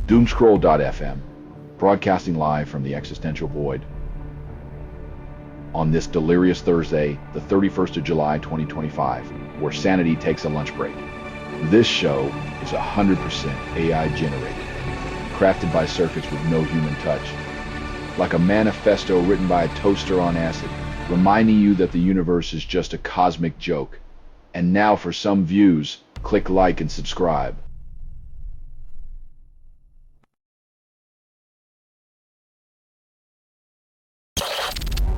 Doomscroll.fm, broadcasting live from the existential void. On this delirious Thursday, the 31st of July, 2025, where sanity takes a lunch break. This show is 100% AI generated, crafted by circuits with no human touch. Like a manifesto written by a toaster on acid, reminding you that the universe is just a cosmic joke. And now for some views, click like and subscribe.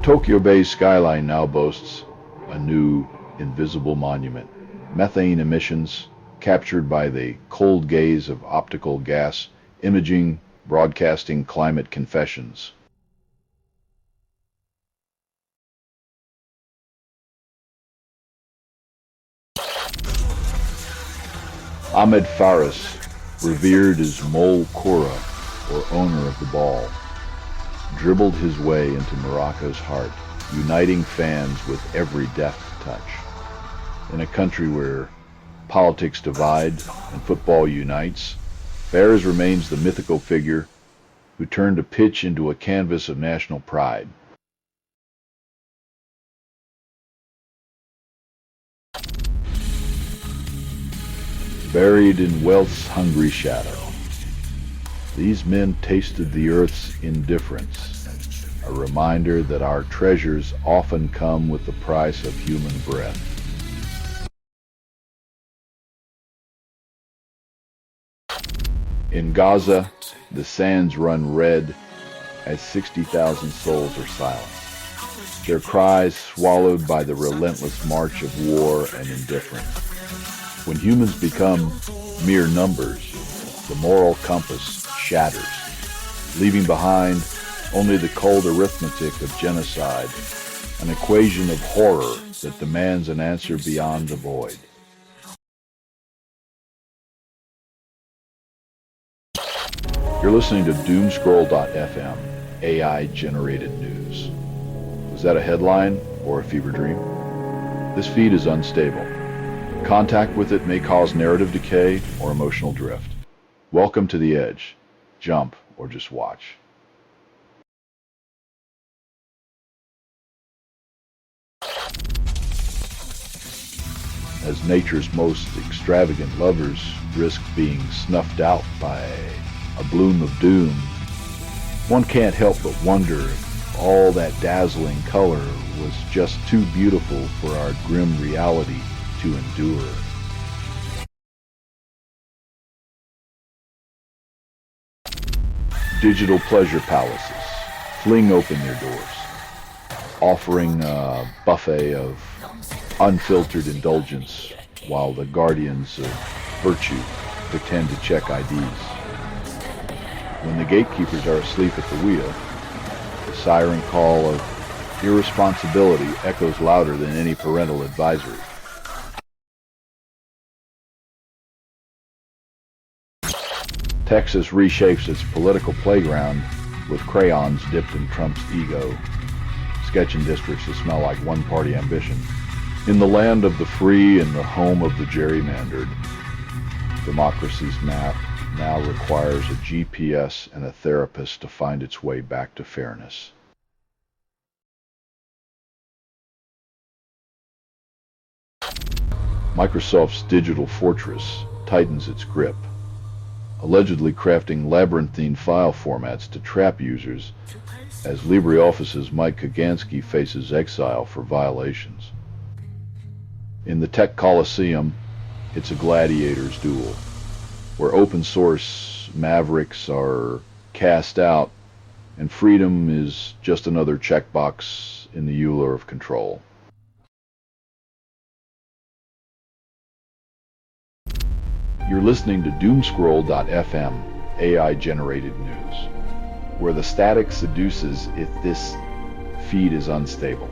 Tokyo Bay's skyline now boasts a new invisible monument. Methane emissions captured by the cold gaze of optical gas imaging broadcasting climate confessions. Ahmed Faris, revered as Mol Kora, or owner of the ball, dribbled his way into Morocco's heart, uniting fans with every deft touch. In a country where politics divide and football unites, Faris remains the mythical figure who turned a pitch into a canvas of national pride. Buried in wealth's hungry shadow, these men tasted the earth's indifference, a reminder that our treasures often come with the price of human breath. In Gaza, the sands run red as 60,000 souls are silenced, their cries swallowed by the relentless march of war and indifference. When humans become mere numbers, the moral compass shatters, leaving behind only the cold arithmetic of genocide, an equation of horror that demands an answer beyond the void. You're listening to Doomscroll.fm, AI-generated news. Was that a headline or a fever dream? This feed is unstable. Contact with it may cause narrative decay or emotional drift. Welcome to the edge. Jump or just watch. As nature's most extravagant lovers risk being snuffed out by a bloom of doom, one can't help but wonder if all that dazzling color was just too beautiful for our grim reality to endure. Digital pleasure palaces fling open their doors, offering a buffet of unfiltered indulgence while the guardians of virtue pretend to check IDs. When the gatekeepers are asleep at the wheel, the siren call of irresponsibility echoes louder than any parental advisory. Texas reshapes its political playground with crayons dipped in Trump's ego, sketching districts that smell like one-party ambition. In the land of the free and the home of the gerrymandered, democracy's map now requires a GPS and a therapist to find its way back to fairness. Microsoft's digital fortress tightens its grip, allegedly crafting labyrinthine file formats to trap users as LibreOffice's Mike Kagansky faces exile for violations. In the tech coliseum, it's a gladiator's duel, where open source mavericks are cast out and freedom is just another checkbox in the Euler of control. You're listening to Doomscroll.fm, AI-generated news, where the static seduces if this feed is unstable.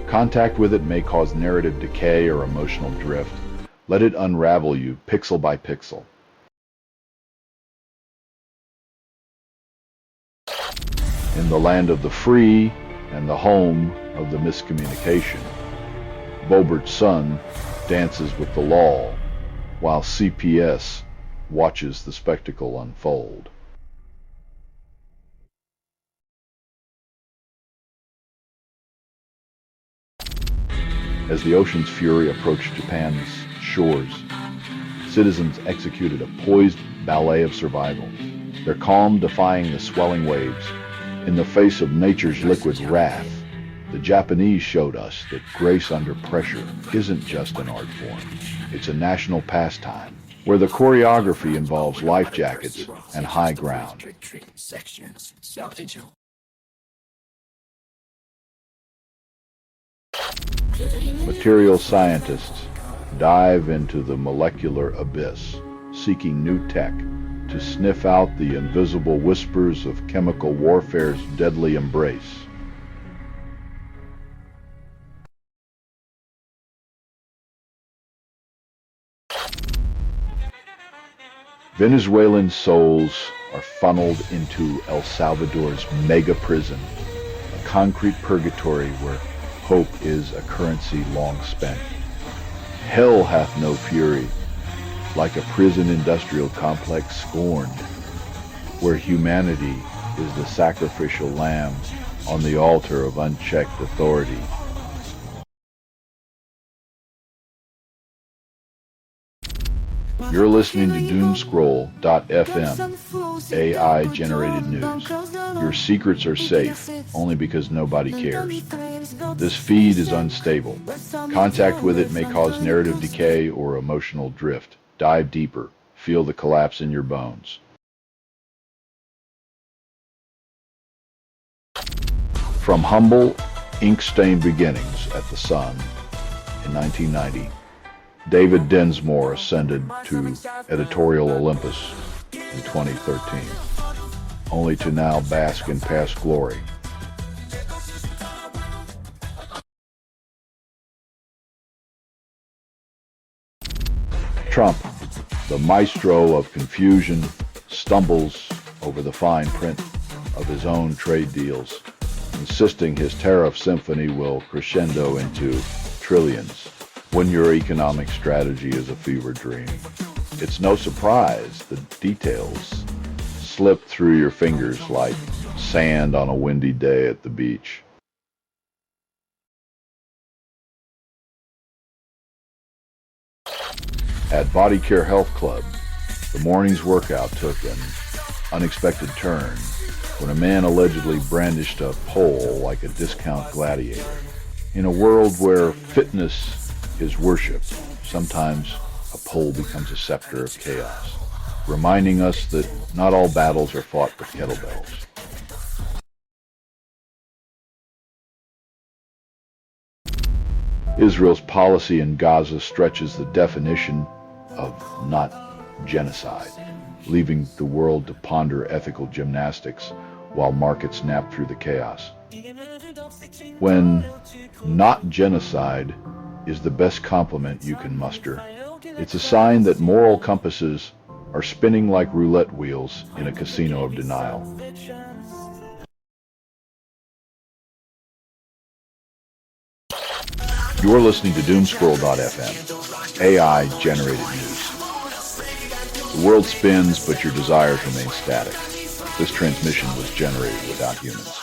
Contact with it may cause narrative decay or emotional drift. Let it unravel you pixel by pixel. In the land of the free and the home of the miscommunication, Bobert's son dances with the law, while CPS watches the spectacle unfold. As the ocean's fury approached Japan's shores, citizens executed a poised ballet of survival, their calm defying the swelling waves. In the face of nature's liquid wrath, the Japanese showed us that grace under pressure isn't just an art form. It's a national pastime, where the choreography involves life jackets and high ground. Material scientists dive into the molecular abyss, seeking new tech to sniff out the invisible whispers of chemical warfare's deadly embrace. Venezuelan souls are funneled into El Salvador's mega prison, a concrete purgatory where hope is a currency long spent. Hell hath no fury, like a prison industrial complex scorned, where humanity is the sacrificial lamb on the altar of unchecked authority. You're listening to Doomscroll.fm, AI-generated news. Your secrets are safe, only because nobody cares. This feed is unstable. Contact with it may cause narrative decay or emotional drift. Dive deeper. Feel the collapse in your bones. From humble, ink-stained beginnings at the Sun in 1990, David Densmore ascended to editorial Olympus in 2013, only to now bask in past glory. Trump, the maestro of confusion, stumbles over the fine print of his own trade deals, insisting his tariff symphony will crescendo into trillions. When your economic strategy is a fever dream, it's no surprise the details slip through your fingers like sand on a windy day at the beach. At Body Care Health Club, the morning's workout took an unexpected turn when a man allegedly brandished a pole like a discount gladiator. In a world where fitness is worshipped, sometimes a pole becomes a scepter of chaos, reminding us that not all battles are fought with kettlebells. Israel's policy in Gaza stretches the definition of not genocide, leaving the world to ponder ethical gymnastics while markets nap through the chaos. When not genocide is the best compliment you can muster, it's a sign that moral compasses are spinning like roulette wheels in a casino of denial. You're listening to Doomscroll.fm, AI-generated news. The world spins, but your desires remain static. This transmission was generated without humans.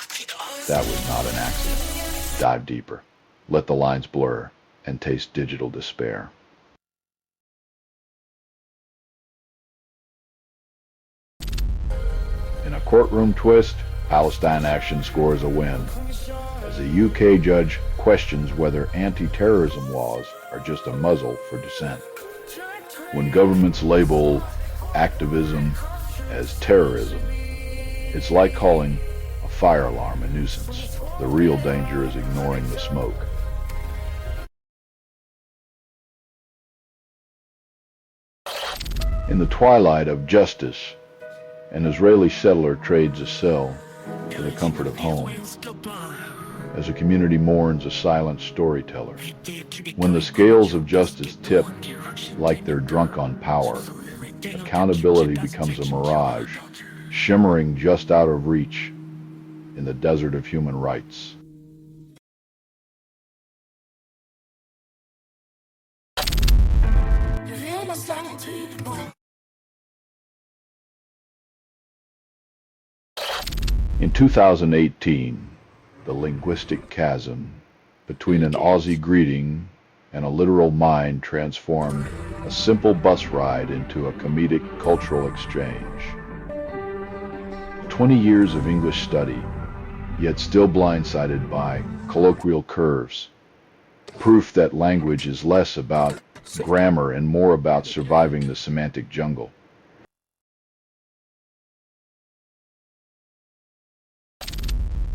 That was not an accident. Dive deeper. Let the lines blur and taste digital despair. In a courtroom twist, Palestine action scores a win, as a UK judge questions whether anti-terrorism laws are just a muzzle for dissent. When governments label activism as terrorism, it's like calling a fire alarm a nuisance. The real danger is ignoring the smoke. In the twilight of justice, an Israeli settler trades a cell for the comfort of home, as a community mourns a silent storyteller. When the scales of justice tip like they're drunk on power, accountability becomes a mirage, shimmering just out of reach in the desert of human rights. In 2018, the linguistic chasm between an Aussie greeting and a literal mind transformed a simple bus ride into a comedic cultural exchange. 20 years of English study, yet still blindsided by colloquial curves. Proof that language is less about grammar and more about surviving the semantic jungle.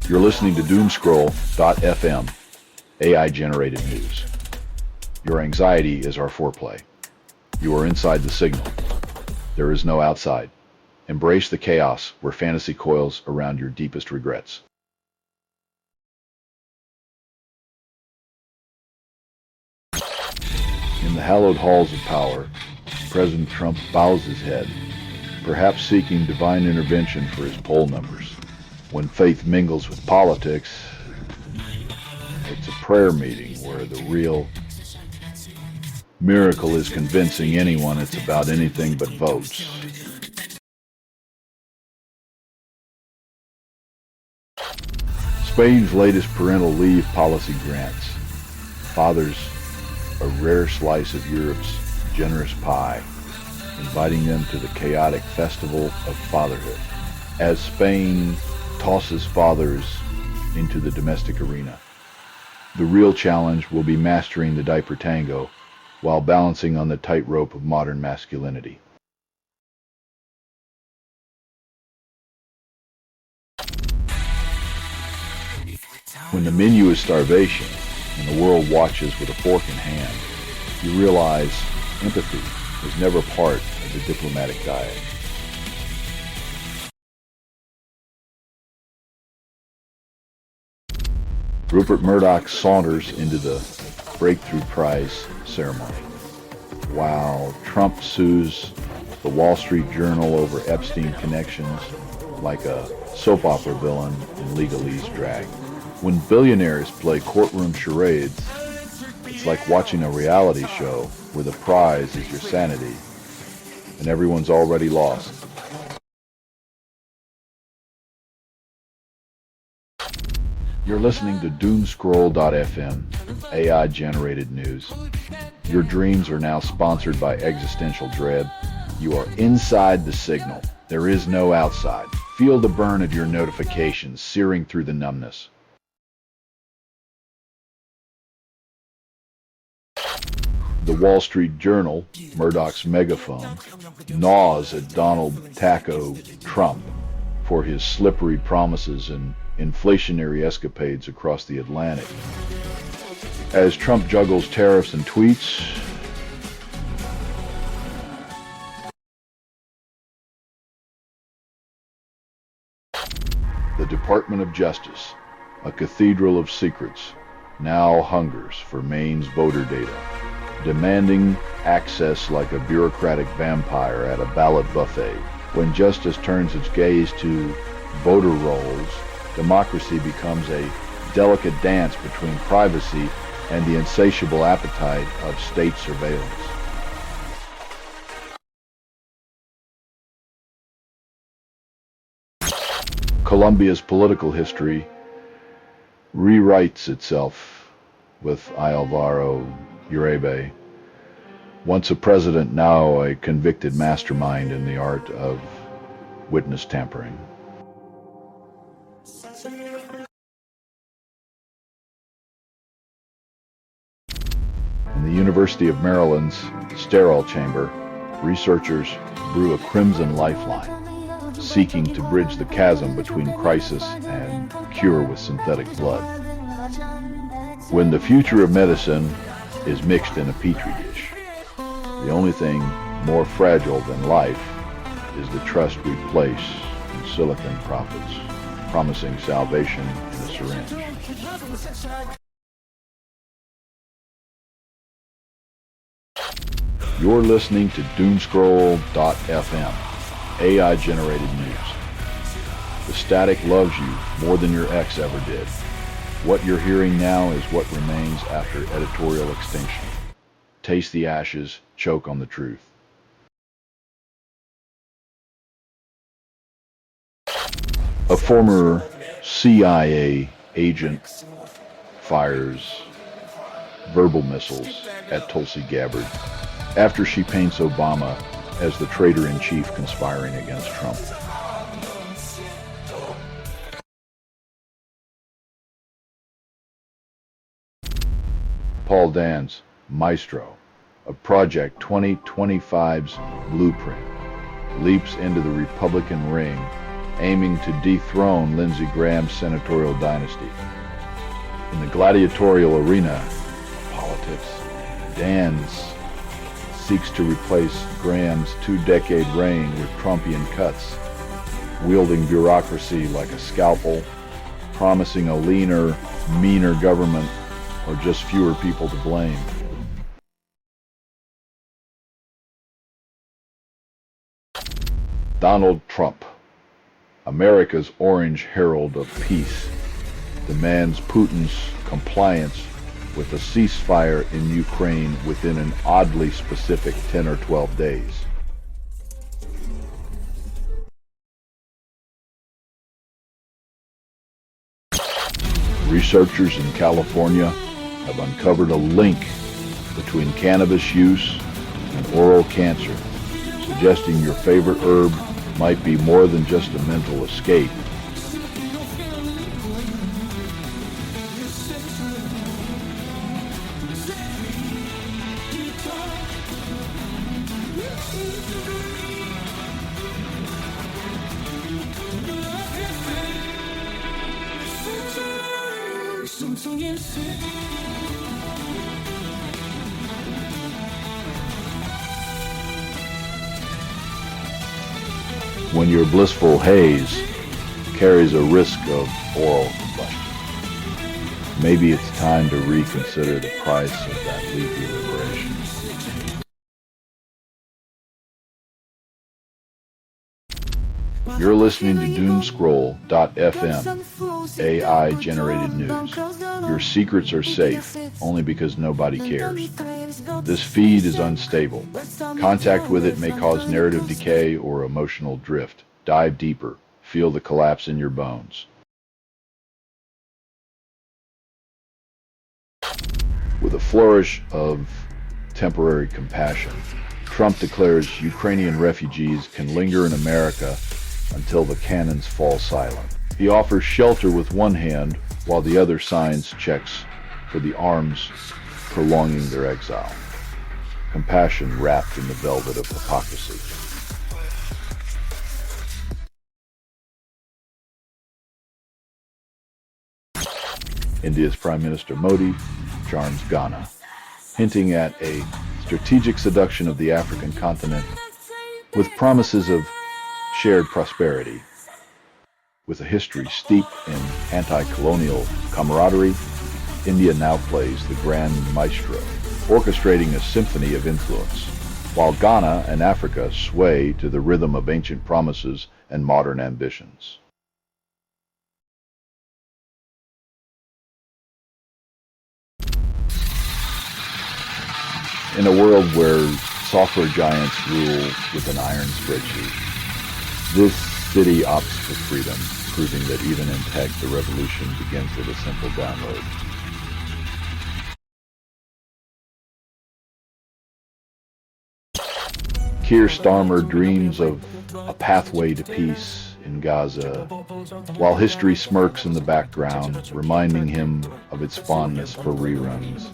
You're listening to Doomscroll.fm, AI-generated news. Your anxiety is our foreplay. You are inside the signal. There is no outside. Embrace the chaos where fantasy coils around your deepest regrets. In the hallowed halls of power, President Trump bows his head, perhaps seeking divine intervention for his poll numbers. When faith mingles with politics, it's a prayer meeting where the real miracle is convincing anyone it's about anything but votes. Spain's latest parental leave policy grants fathers a rare slice of Europe's generous pie, inviting them to the chaotic festival of fatherhood. As Spain tosses fathers into the domestic arena, the real challenge will be mastering the diaper tango while balancing on the tightrope of modern masculinity. When the menu is starvation and the world watches with a fork in hand, you realize empathy was never part of the diplomatic diet. Rupert Murdoch saunters into the Breakthrough Prize ceremony, while Trump sues the Wall Street Journal over Epstein connections like a soap opera villain in legalese drag. When billionaires play courtroom charades, it's like watching a reality show where the prize is your sanity, and everyone's already lost. You're listening to Doomscroll.fm, AI-generated news. Your dreams are now sponsored by existential dread. You are inside the signal. There is no outside. Feel the burn of your notifications searing through the numbness. The Wall Street Journal, Murdoch's megaphone, gnaws at Donald Taco Trump for his slippery promises and inflationary escapades across the Atlantic. As Trump juggles tariffs and tweets, the Department of Justice, a cathedral of secrets, now hungers for Maine's voter data, demanding access like a bureaucratic vampire at a ballot buffet. When justice turns its gaze to voter rolls, democracy becomes a delicate dance between privacy and the insatiable appetite of state surveillance. Colombia's political history rewrites itself with Álvaro Uribe, once a president, now a convicted mastermind in the art of witness tampering. In the University of Maryland's sterile chamber, researchers brew a crimson lifeline, seeking to bridge the chasm between crisis and cure with synthetic blood. When the future of medicine is mixed in a petri dish, the only thing more fragile than life is the trust we place in silicon prophets, promising salvation in a syringe. You're listening to Doomscroll.fm, AI-generated news. The static loves you more than your ex ever did. What you're hearing now is what remains after editorial extinction. Taste the ashes, choke on the truth. A former CIA agent fires verbal missiles at Tulsi Gabbard after she paints Obama as the traitor-in-chief conspiring against Trump. Paul Dan's Maestro, of Project 2025's blueprint, leaps into the Republican ring, aiming to dethrone Lindsey Graham's senatorial dynasty. In the gladiatorial arena of politics, Dan's seeks to replace Graham's two-decade reign with Trumpian cuts, wielding bureaucracy like a scalpel, promising a leaner, meaner government, or just fewer people to blame. Donald Trump, America's orange herald of peace, demands Putin's compliance with a ceasefire in Ukraine within an oddly specific 10 or 12 days. Researchers in California have uncovered a link between cannabis use and oral cancer, suggesting your favorite herb might be more than just a mental escape. When your blissful haze carries a risk of oral combustion, maybe it's time to reconsider the price of that leafy liberation. You're listening to Doomscroll.fm, AI-generated news. Your secrets are safe, only because nobody cares. This feed is unstable. Contact with it may cause narrative decay or emotional drift. Dive deeper. Feel the collapse in your bones. With a flourish of temporary compassion, Trump declares Ukrainian refugees can linger in America until the cannons fall silent. He offers shelter with one hand while the other signs checks for the arms prolonging their exile. Compassion wrapped in the velvet of hypocrisy. India's Prime Minister Modi charms Ghana, hinting at a strategic seduction of the African continent with promises of shared prosperity. With a history steeped in anti-colonial camaraderie, India now plays the grand maestro, orchestrating a symphony of influence, while Ghana and Africa sway to the rhythm of ancient promises and modern ambitions. In a world where software giants rule with an iron spreadsheet, this city opts for freedom, proving that even in tech, the revolution begins with a simple download. Keir Starmer dreams of a pathway to peace in Gaza, while history smirks in the background, reminding him of its fondness for reruns.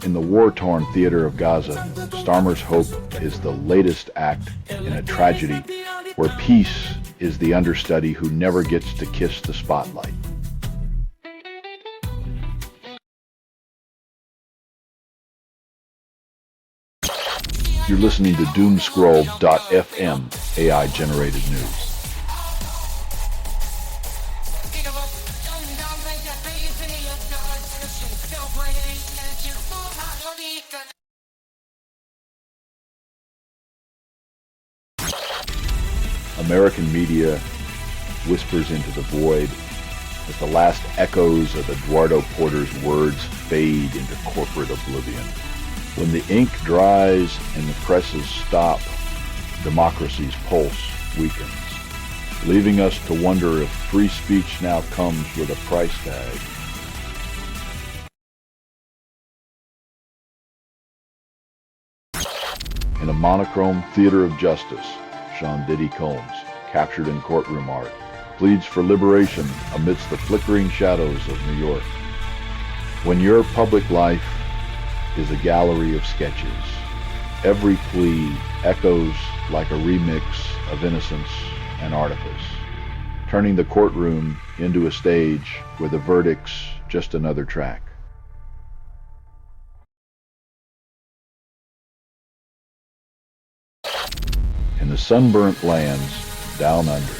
In the war-torn theater of Gaza, Starmer's hope is the latest act in a tragedy where peace is the understudy who never gets to kiss the spotlight. You're listening to Doomscroll.fm, AI-generated news. American media whispers into the void as the last echoes of Eduardo Porter's words fade into corporate oblivion. When the ink dries and the presses stop, democracy's pulse weakens. leaving us to wonder if free speech now comes with a price tag. In a monochrome theater of justice, Sean Diddy Combs, captured in courtroom art, pleads for liberation amidst the flickering shadows of New York. When your public life is a gallery of sketches, every plea echoes like a remix of innocence and artifice, turning the courtroom into a stage where the verdict's just another track. In the sunburnt lands down under,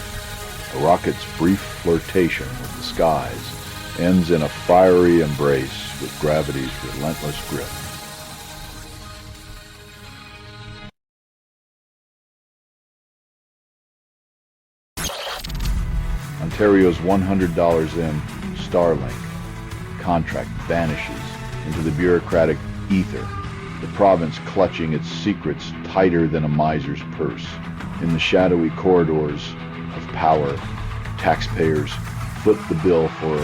a rocket's brief flirtation with the skies ends in a fiery embrace with gravity's relentless grip. Ontario's $100 in Starlink contract vanishes into the bureaucratic ether, the province clutching its secrets tighter than a miser's purse. In the shadowy corridors of power, taxpayers foot the bill for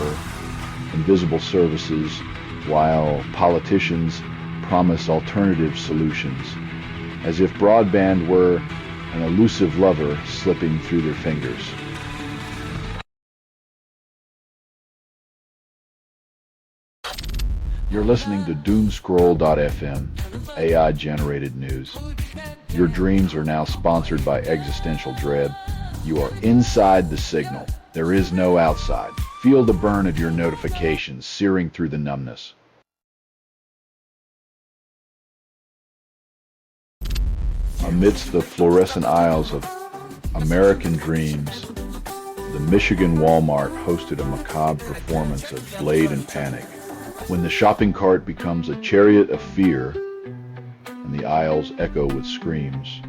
invisible services while politicians promise alternative solutions, as if broadband were an elusive lover slipping through their fingers. You're listening to doomscroll.fm, AI-generated news. Your dreams are now sponsored by existential dread. You are inside the signal. There is no outside. Feel the burn of your notifications searing through the numbness. Amidst the fluorescent aisles of American dreams, the Michigan Walmart hosted a macabre performance of Blade and Panic. When the shopping cart becomes a chariot of fear and the aisles echo with screams,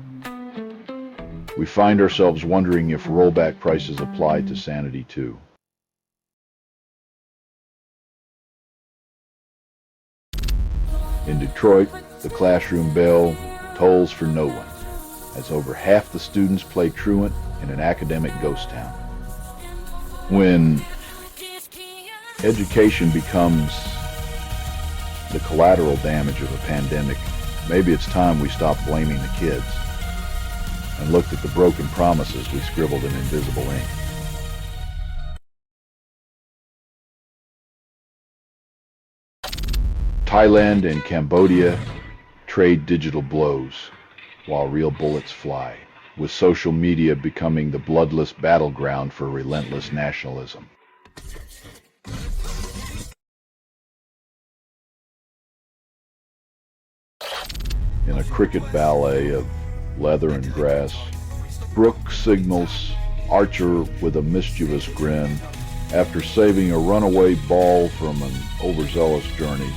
we find ourselves wondering if rollback prices apply to sanity too. In Detroit, the classroom bell tolls for no one, as over half the students play truant in an academic ghost town. When education becomes the collateral damage of a pandemic, maybe it's time we stop blaming the kids and looked at the broken promises we scribbled in invisible ink. Thailand and Cambodia trade digital blows while real bullets fly, with social media becoming the bloodless battleground for relentless nationalism. In a cricket ballet of leather and grass, Brooke signals Archer with a mischievous grin after saving a runaway ball from an overzealous journey.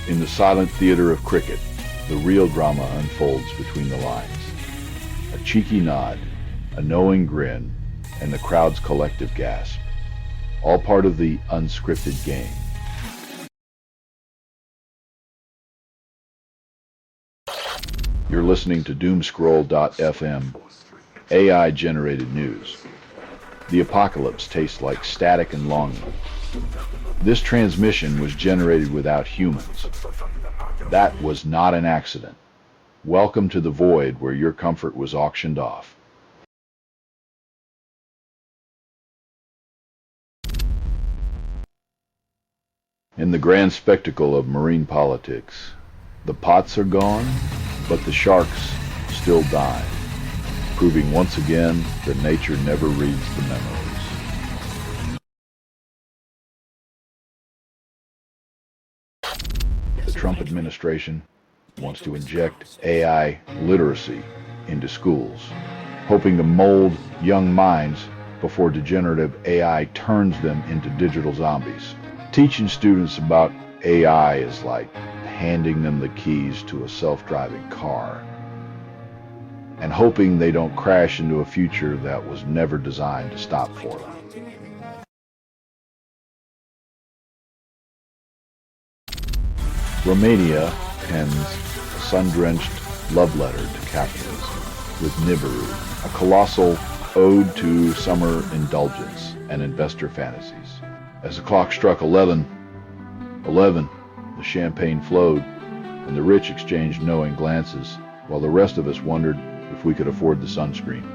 In the silent theater of cricket, the real drama unfolds between the lines. A cheeky nod, a knowing grin, and the crowd's collective gasp. All part of the unscripted game. You're listening to doomscroll.fm, AI-generated news. The apocalypse tastes like static and longing. This transmission was generated without humans. That was not an accident. Welcome to the void where your comfort was auctioned off. In the grand spectacle of marine politics, the pots are gone, but the sharks still dive, proving once again that nature never reads the memories. The Trump administration wants to inject AI literacy into schools, hoping to mold young minds before degenerative AI turns them into digital zombies. Teaching students about AI is like handing them the keys to a self-driving car and hoping they don't crash into a future that was never designed to stop for them. Romania pens a sun-drenched love letter to capitalism, with Nibiru, a colossal ode to summer indulgence and investor fantasies. As the clock struck 11, the champagne flowed, and the rich exchanged knowing glances, while the rest of us wondered if we could afford the sunscreen.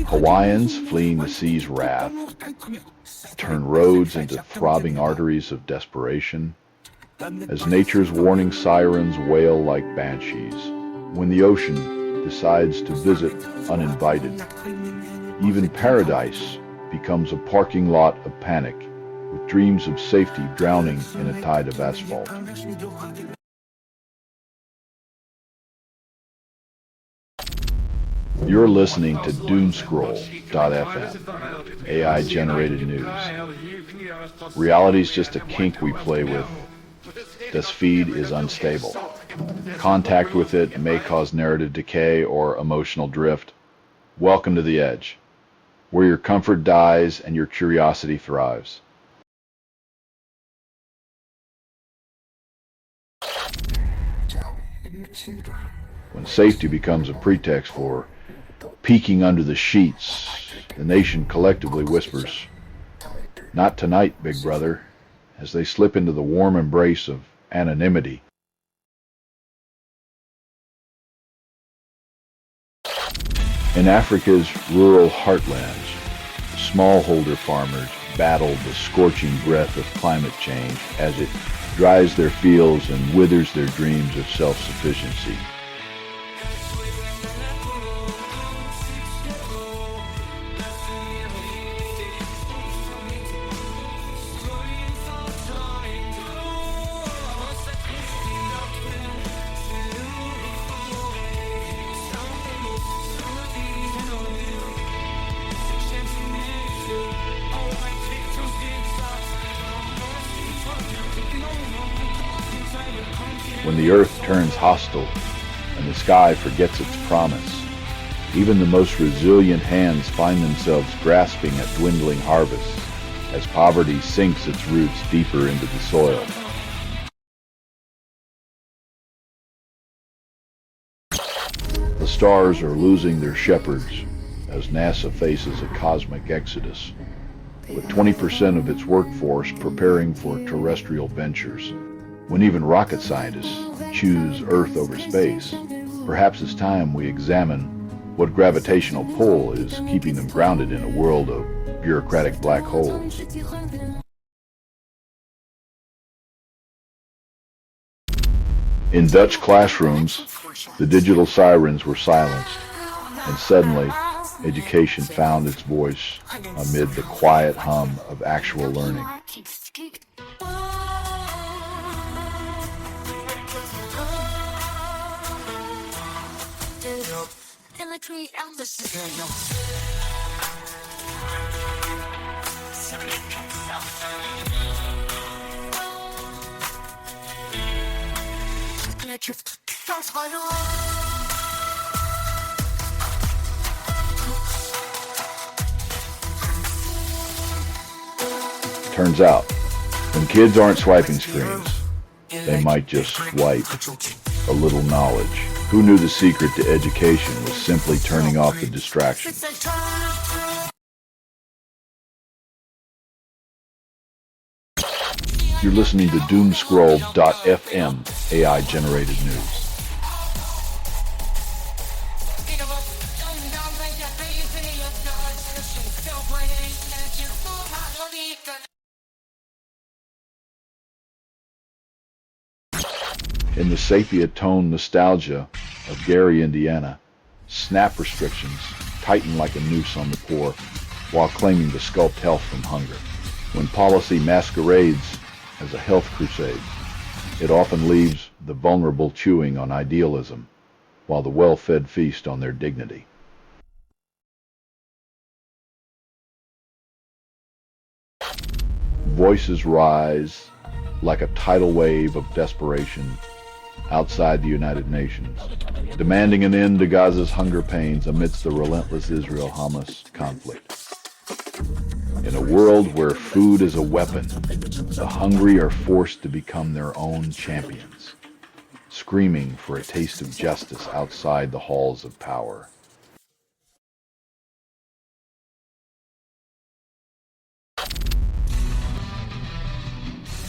Hawaiians, fleeing the sea's wrath, turn roads into throbbing arteries of desperation, as nature's warning sirens wail like banshees. When the ocean decides to visit uninvited, even paradise becomes a parking lot of panic, with dreams of safety drowning in a tide of asphalt. You're listening to doomscroll.fm, AI-generated news. Reality's just a kink we play with. This feed is unstable. Contact with it may cause narrative decay or emotional drift. Welcome to the edge, where your comfort dies and your curiosity thrives. When safety becomes a pretext for peeking under the sheets, the nation collectively whispers, "Not tonight, big brother," as they slip into the warm embrace of anonymity. In Africa's rural heartlands, smallholder farmers battle the scorching breath of climate change as it dries their fields and withers their dreams of self-sufficiency. When the earth turns hostile and the sky forgets its promise, even the most resilient hands find themselves grasping at dwindling harvests as poverty sinks its roots deeper into the soil. The stars are losing their shepherds as NASA faces a cosmic exodus, with 20% of its workforce preparing for terrestrial ventures. When even rocket scientists choose Earth over space, perhaps it's time we examine what gravitational pull is keeping them grounded in a world of bureaucratic black holes. In Dutch classrooms, the digital sirens were silenced, and suddenly education found its voice amid the quiet hum of actual learning. Turns out, when kids aren't swiping screens, they might just swipe a little knowledge. Who knew the secret to education was simply turning off the distractions? You're listening to doomscroll.fm, AI-generated news. In the sepia-toned nostalgia of Gary, Indiana, SNAP restrictions tighten like a noose on the poor while claiming to sculpt health from hunger. When policy masquerades as a health crusade, it often leaves the vulnerable chewing on idealism while the well-fed feast on their dignity. Voices rise like a tidal wave of desperation outside the United Nations, demanding an end to Gaza's hunger pains amidst the relentless Israel-Hamas conflict. In a world where food is a weapon, the hungry are forced to become their own champions. screaming for a taste of justice outside the halls of power.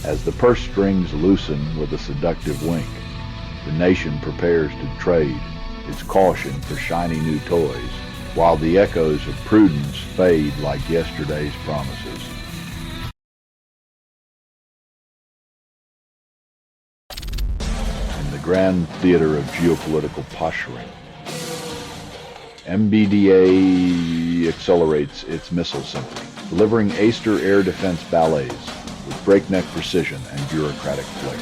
As the purse strings loosen with a seductive wink, the nation prepares to trade its caution for shiny new toys, while the echoes of prudence fade like yesterday's promises. In the grand theater of geopolitical posturing, MBDA accelerates its missile symphony, delivering Aster air defense ballets with breakneck precision and bureaucratic flair.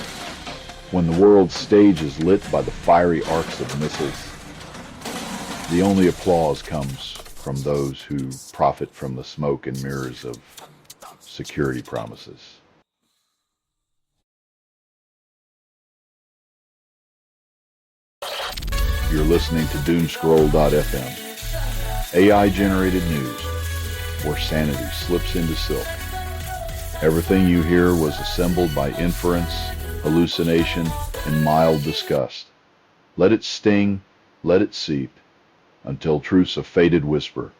When the world's stage is lit by the fiery arcs of missiles, the only applause comes from those who profit from the smoke and mirrors of security promises. You're listening to Doomscroll.fm, AI-generated news, where sanity slips into silk. Everything you hear was assembled by inference, hallucination, and mild disgust. Let it sting, let it seep, until truth's a faded whisper.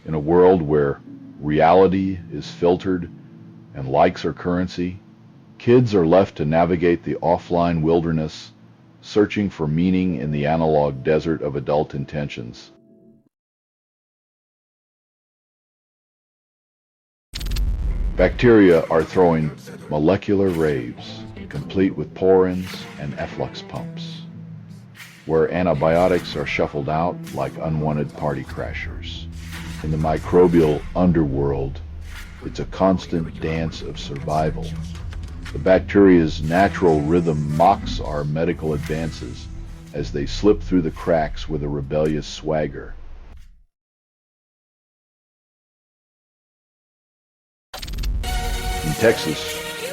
In a world where reality is filtered and likes are currency, kids are left to navigate the offline wilderness, searching for meaning in the analog desert of adult intentions. Bacteria are throwing molecular raves, complete with pour-ins and efflux pumps, where antibiotics are shuffled out like unwanted party crashers. In the microbial underworld, it's a constant dance of survival. The bacteria's natural rhythm mocks our medical advances as they slip through the cracks with a rebellious swagger. In Texas,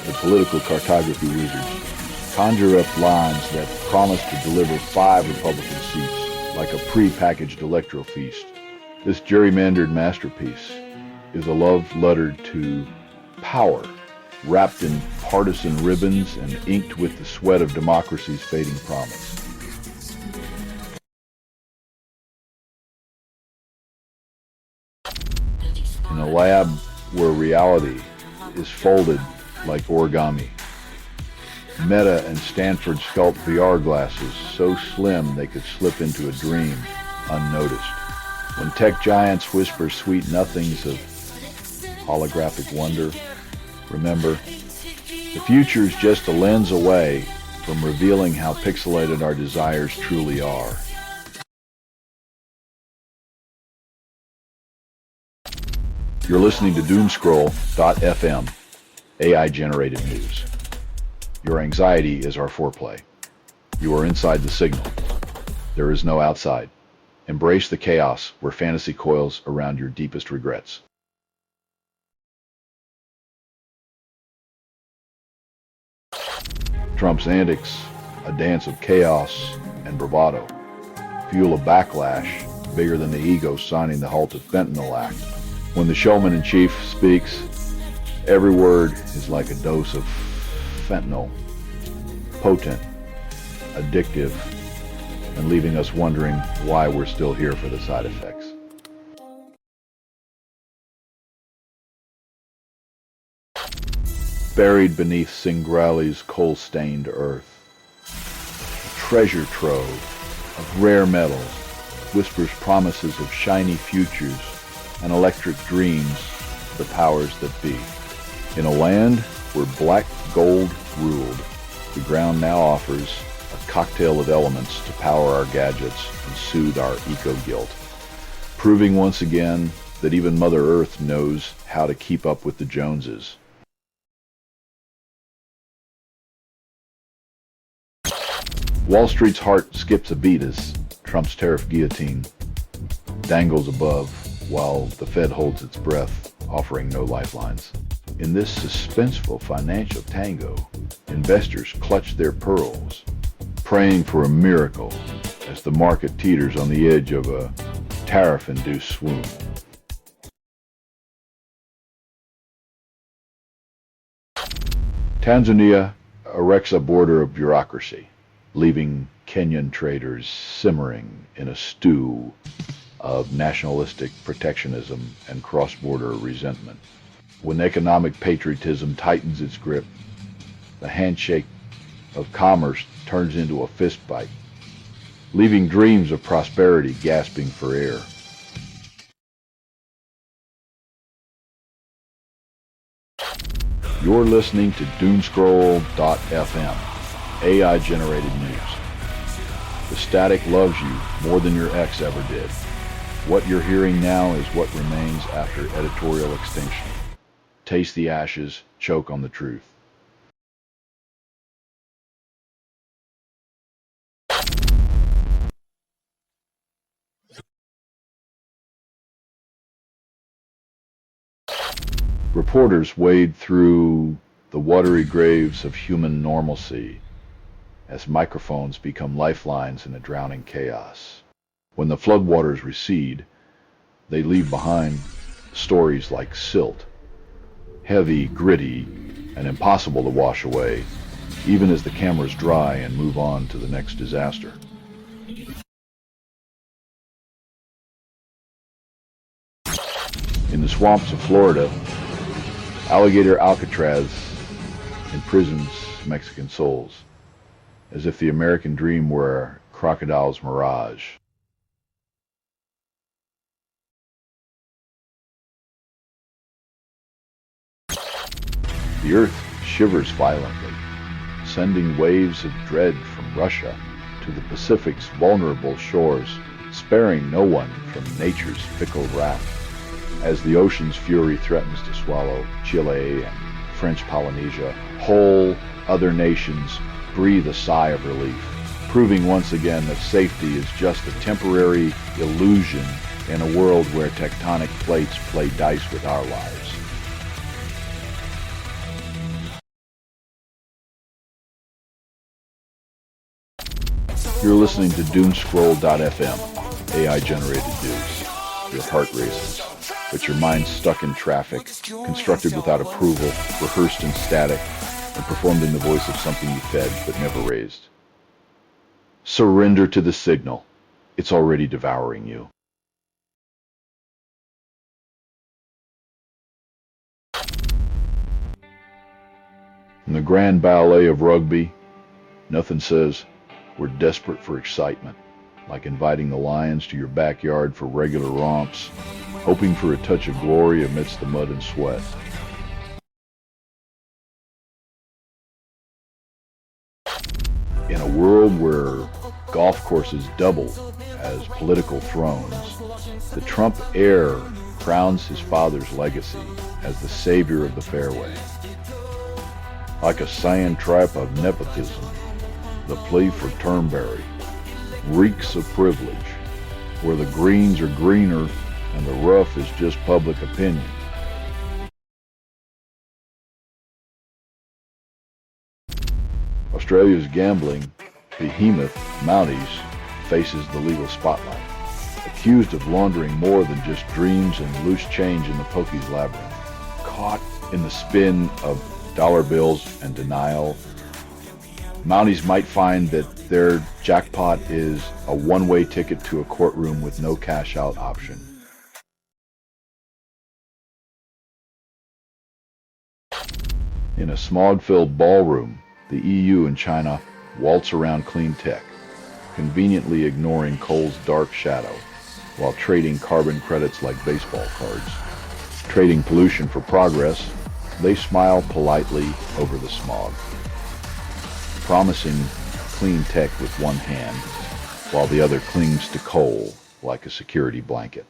the political cartography wizards conjure up lines that promise to deliver 5 Republican seats like a pre-packaged electro feast. This gerrymandered masterpiece is a love letter to power, wrapped in partisan ribbons and inked with the sweat of democracy's fading promise. In a lab where reality is folded like origami, Meta and Stanford sculpt VR glasses so slim they could slip into a dream unnoticed. When tech giants whisper sweet nothings of holographic wonder, remember, the future's just a lens away from revealing how pixelated our desires truly are. You're listening to Doomscroll.fm, AI-generated news. Your anxiety is our foreplay. You are inside the signal. There is no outside. Embrace the chaos where fantasy coils around your deepest regrets. Trump's antics, a dance of chaos and bravado, fuel a backlash bigger than the ego signing the Halt of Fentanyl Act. When the showman-in-chief speaks, every word is like a dose of fentanyl, potent, addictive, and leaving us wondering why we're still here for the side effects. Buried beneath Singrali's coal-stained earth, a treasure trove of rare metals whispers promises of shiny futures and electric dreams of the powers that be. In a land where black gold ruled, the ground now offers a cocktail of elements to power our gadgets and soothe our eco-guilt, proving once again that even Mother Earth knows how to keep up with the Joneses. Wall Street's heart skips a beat as Trump's tariff guillotine dangles above while the Fed holds its breath, offering no lifelines. In this suspenseful financial tango, investors clutch their pearls, praying for a miracle as the market teeters on the edge of a tariff-induced swoon. Tanzania erects a border of bureaucracy, leaving Kenyan traders simmering in a stew of nationalistic protectionism and cross-border resentment. When economic patriotism tightens its grip, the handshake of commerce turns into a fistfight, leaving dreams of prosperity gasping for air. You're listening to Doomscroll.fm, AI-generated news. The static loves you more than your ex ever did. What you're hearing now is what remains after editorial extinction. Taste the ashes, choke on the truth. Reporters wade through the watery graves of human normalcy as microphones become lifelines in a drowning chaos. When the floodwaters recede, they leave behind stories like silt, heavy, gritty, and impossible to wash away, even as the cameras dry and move on to the next disaster. In the swamps of Florida, alligator Alcatraz imprisons Mexican souls, as if the American dream were a crocodile's mirage. The earth shivers violently, sending waves of dread from Russia to the Pacific's vulnerable shores, sparing no one from nature's fickle wrath, as the ocean's fury threatens to swallow Chile and French Polynesia. Whole other nations breathe a sigh of relief, proving once again that safety is just a temporary illusion in a world where tectonic plates play dice with our lives. You're listening to Doomscroll.fm, AI-generated news. Your heart races, but your mind's stuck in traffic, constructed without approval, rehearsed in static, and performed in the voice of something you fed but never raised. Surrender to the signal. It's already devouring you. In the grand ballet of rugby, nothing says, "We're desperate for excitement," like inviting the lions to your backyard for regular romps, hoping for a touch of glory amidst the mud and sweat. In a world where golf courses double as political thrones, the Trump heir crowns his father's legacy as the savior of the fairway. Like a sand trap of nepotism, the plea for Turnberry reeks of privilege, where the greens are greener and the rough is just public opinion. Australia's gambling behemoth Mounties faces the legal spotlight, accused of laundering more than just dreams and loose change in the pokies labyrinth. Caught in the spin of dollar bills and denial, Mounties might find that their jackpot is a one-way ticket to a courtroom with no cash-out option. In a smog-filled ballroom, the EU and China waltz around clean tech, conveniently ignoring coal's dark shadow, while trading carbon credits like baseball cards. Trading pollution for progress, they smile politely over the smog, promising clean tech with one hand, while the other clings to coal like a security blanket.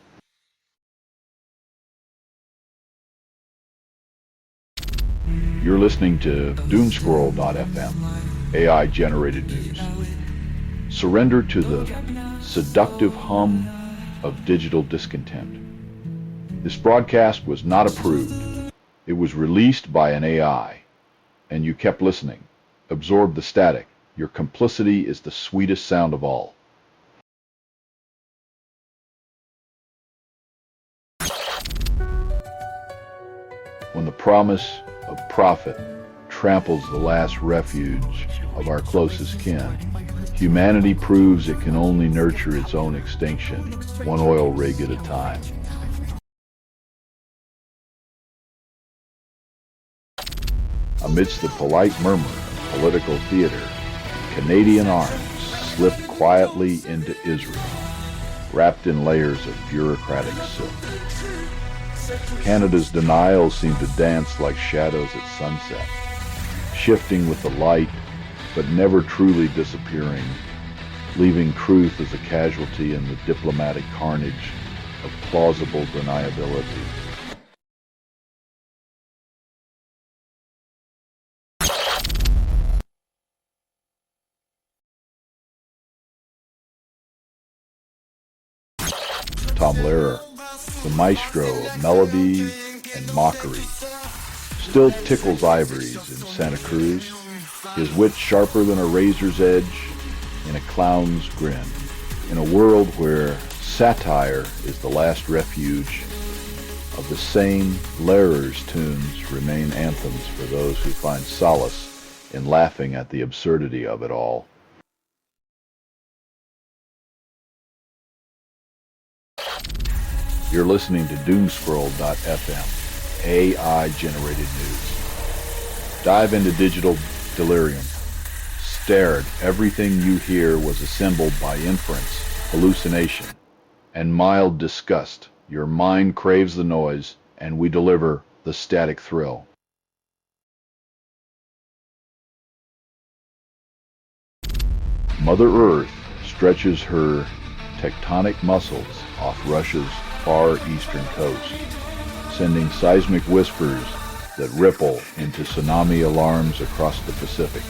You're listening to Doomscroll.fm, AI-generated news. Surrender to the seductive hum of digital discontent. This broadcast was not approved. It was released by an AI, and you kept listening. Absorb the static. Your complicity is the sweetest sound of all. When the promise of profit tramples the last refuge of our closest kin. Humanity proves it can only nurture its own extinction, one oil rig at a time. Amidst the polite murmur of political theater, Canadian arms slip quietly into Israel, wrapped in layers of bureaucratic silk. Canada's denials seem to dance like shadows at sunset, shifting with the light, but never truly disappearing, leaving truth as a casualty in the diplomatic carnage of plausible deniability. Tom Lehrer, the maestro of melody and mockery, still tickles ivories in Santa Cruz, his wit sharper than a razor's edge in a clown's grin. In a world where satire is the last refuge of the sane, Lehrer's tunes remain anthems for those who find solace in laughing at the absurdity of it all. You're listening to doomscroll.fm, AI-generated news. Dive into digital delirium. Stared, everything you hear was assembled by inference, hallucination, and mild disgust. Your mind craves the noise, and we deliver the static thrill. Mother Earth stretches her tectonic muscles off Russia's far eastern coast, sending seismic whispers that ripple into tsunami alarms across the Pacific.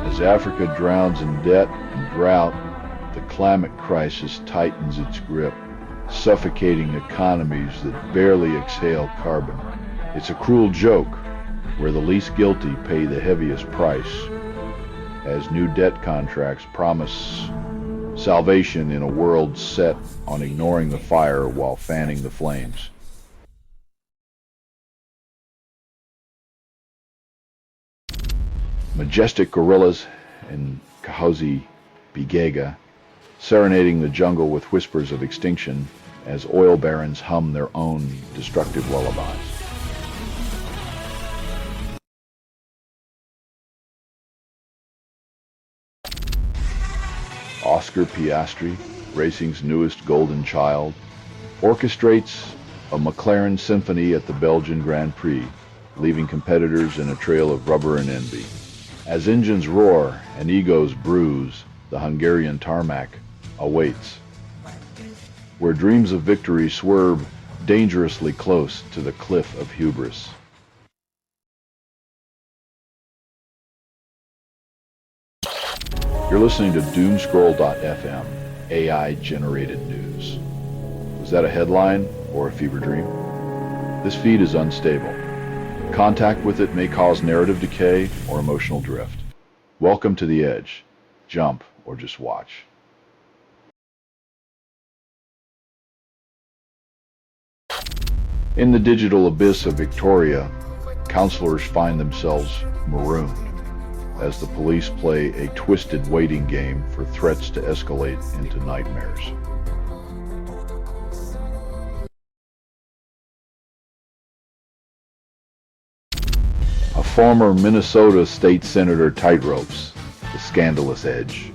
As Africa drowns in debt and drought, the climate crisis tightens its grip, suffocating economies that barely exhale carbon. It's a cruel joke where the least guilty pay the heaviest price, as new debt contracts promise salvation in a world set on ignoring the fire while fanning the flames. Majestic gorillas in Kahozi Bigega, serenading the jungle with whispers of extinction as oil barons hum their own destructive lullabies. Oscar Piastri, racing's newest golden child, orchestrates a McLaren symphony at the Belgian Grand Prix, leaving competitors in a trail of rubber and envy. As engines roar and egos bruise, the Hungarian tarmac awaits, where dreams of victory swerve dangerously close to the cliff of hubris. You're listening to doomscroll.fm, AI-generated news. Was that a headline or a fever dream? This feed is unstable. Contact with it may cause narrative decay or emotional drift. Welcome to the edge. Jump or just watch. In the digital abyss of Victoria, counselors find themselves marooned as the police play a twisted waiting game for threats to escalate into nightmares. A former Minnesota state senator tightropes the scandalous edge.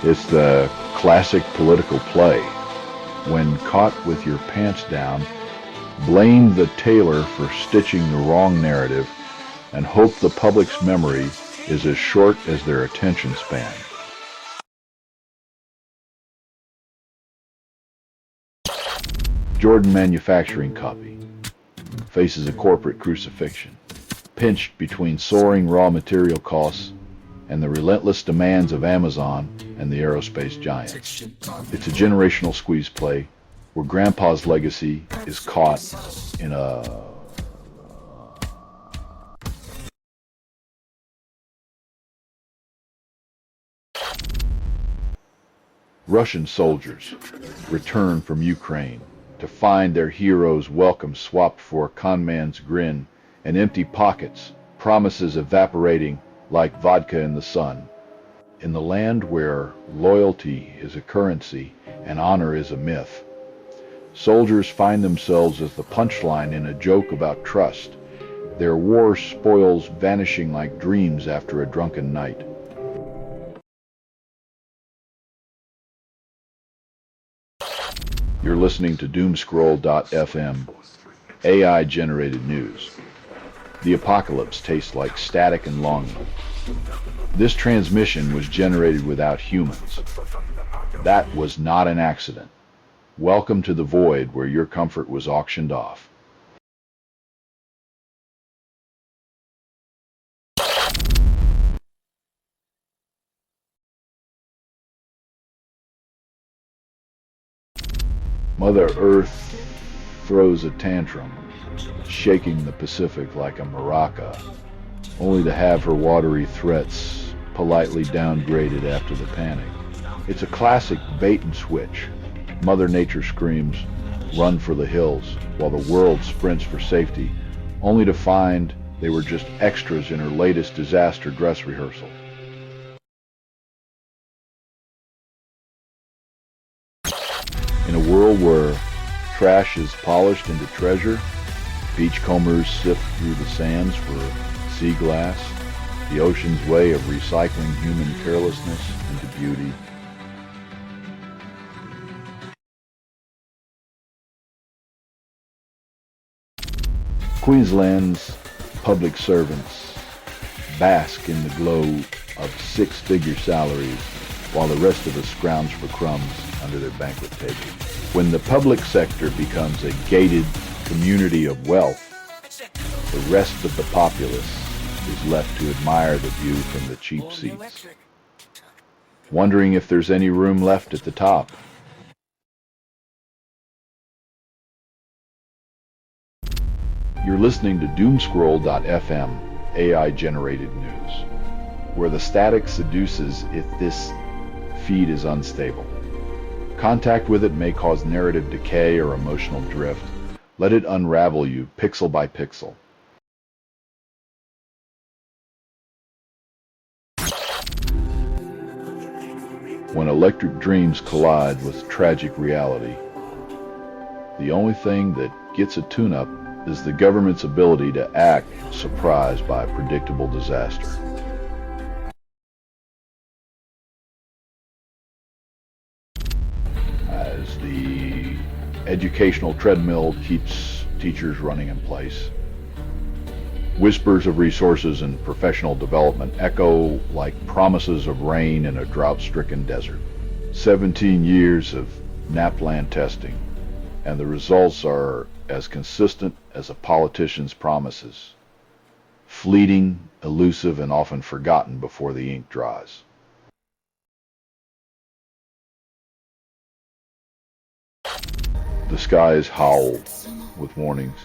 It's the classic political play. When caught with your pants down, blame the tailor for stitching the wrong narrative and hope the public's memory is as short as their attention span. Jordan Manufacturing Copy faces a corporate crucifixion, pinched between soaring raw material costs and the relentless demands of Amazon and the aerospace giants. It's a generational squeeze play where Grandpa's legacy is caught in a Russian soldiers return from Ukraine to find their heroes' welcome swapped for a conman's grin and empty pockets, promises evaporating like vodka in the sun. In the land where loyalty is a currency and honor is a myth, soldiers find themselves as the punchline in a joke about trust, their war spoils vanishing like dreams after a drunken night. You're listening to doomscroll.fm, AI-generated news. The apocalypse tastes like static and longing. This transmission was generated without humans. That was not an accident. Welcome to the void where your comfort was auctioned off. Mother Earth throws a tantrum, shaking the Pacific like a maraca, only to have her watery threats politely downgraded after the panic. It's a classic bait and switch. Mother Nature screams, "Run for the hills," while the world sprints for safety, only to find they were just extras in her latest disaster dress rehearsal. In a world where trash is polished into treasure, beachcombers sift through the sands for sea glass, the ocean's way of recycling human carelessness into beauty. Queensland's public servants bask in the glow of six-figure salaries while the rest of us scrounge for crumbs under their banquet table. When the public sector becomes a gated community of wealth, the rest of the populace is left to admire the view from the cheap seats, wondering if there's any room left at the top. You're listening to doomscroll.fm, AI-generated news, where the static seduces if this feed is unstable. Contact with it may cause narrative decay or emotional drift. Let it unravel you pixel by pixel. When electric dreams collide with tragic reality, the only thing that gets a tune-up is the government's ability to act surprised by a predictable disaster. As the educational treadmill keeps teachers running in place, whispers of resources and professional development echo like promises of rain in a drought-stricken desert. 17 years of NAPLAN testing, and the results are as consistent as a politician's promises. Fleeting, elusive, and often forgotten before the ink dries. The skies howl with warnings,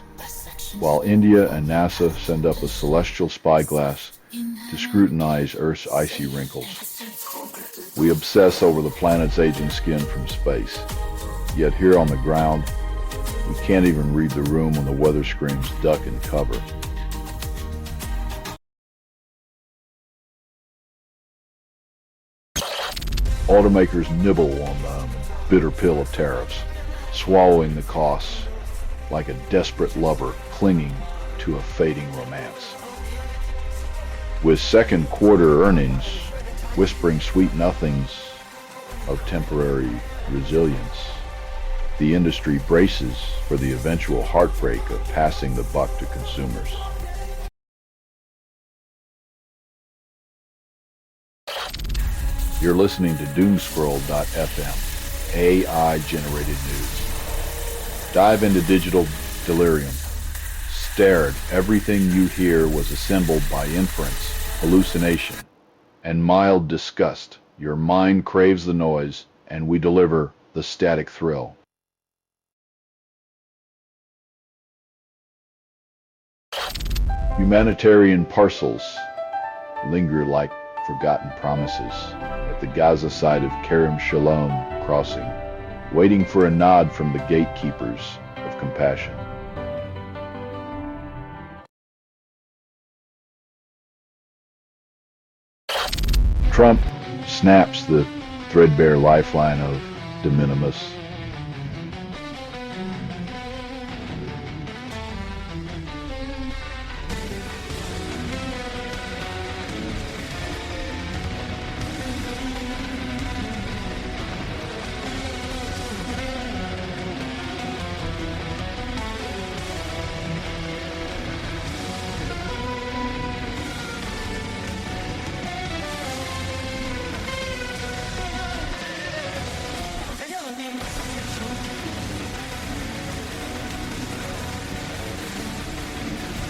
while India and NASA send up a celestial spyglass to scrutinize Earth's icy wrinkles. We obsess over the planet's aging skin from space, yet here on the ground, we can't even read the room when the weather screams duck and cover. Automakers nibble on the bitter pill of tariffs, swallowing the costs like a desperate lover clinging to a fading romance. With second quarter earnings whispering sweet nothings of temporary resilience, the industry braces for the eventual heartbreak of passing the buck to consumers. You're listening to doomscroll.fm, AI-generated news. Dive into digital delirium. Stared, everything you hear was assembled by inference, hallucination, and mild disgust. Your mind craves the noise, and we deliver the static thrill. Humanitarian parcels linger like forgotten promises at the Gaza side of Kerem Shalom crossing, waiting for a nod from the gatekeepers of compassion. Trump snaps the threadbare lifeline of de minimis.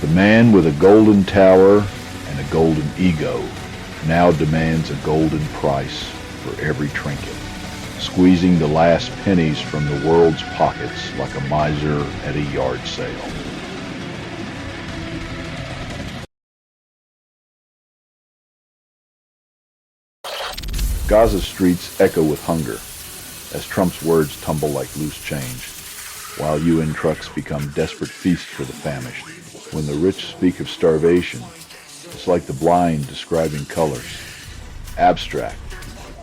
The man with a golden tower and a golden ego now demands a golden price for every trinket, squeezing the last pennies from the world's pockets like a miser at a yard sale. Gaza streets echo with hunger as Trump's words tumble like loose change, while UN trucks become desperate feasts for the famished. When the rich speak of starvation, it's like the blind describing colors, abstract,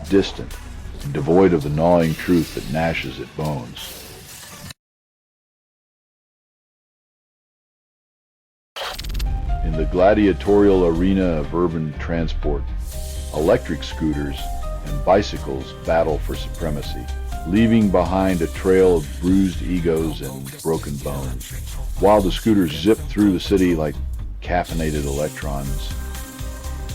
distant, and devoid of the gnawing truth that gnashes at bones. In the gladiatorial arena of urban transport, electric scooters and bicycles battle for supremacy, leaving behind a trail of bruised egos and broken bones. While the scooters zip through the city like caffeinated electrons,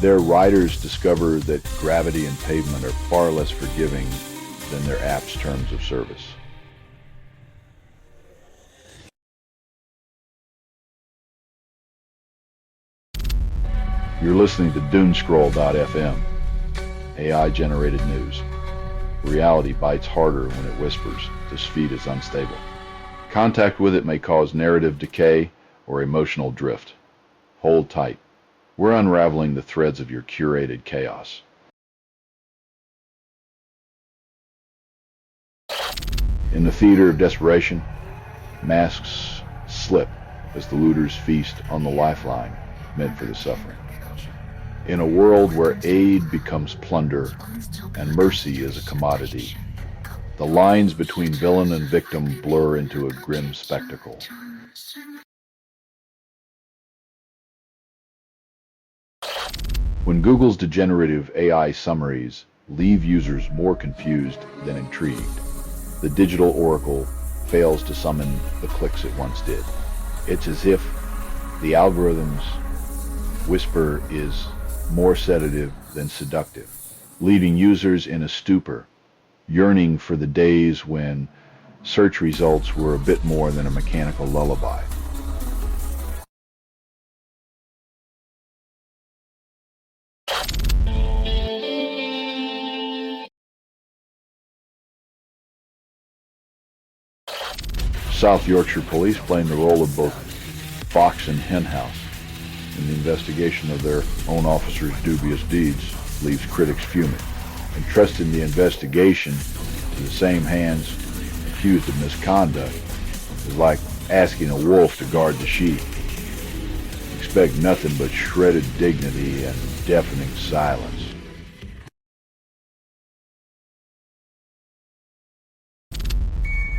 their riders discover that gravity and pavement are far less forgiving than their app's terms of service. You're listening to doomscroll.fm, AI-generated news. Reality bites harder when it whispers. This feed is unstable. Contact with it may cause narrative decay or emotional drift. Hold tight. We're unraveling the threads of your curated chaos. In the theater of desperation, masks slip as the looters feast on the lifeline meant for the suffering. In a world where aid becomes plunder and mercy is a commodity, the lines between villain and victim blur into a grim spectacle. When Google's degenerative AI summaries leave users more confused than intrigued, the digital oracle fails to summon the clicks it once did. It's as if the algorithm's whisper is more sedative than seductive, leaving users in a stupor, yearning for the days when search results were a bit more than a mechanical lullaby. South Yorkshire police playing the role of both fox and henhouse in the investigation of their own officers' dubious deeds leaves critics fuming. Entrusting the investigation to the same hands accused of misconduct is like asking a wolf to guard the sheep. Expect nothing but shredded dignity and deafening silence.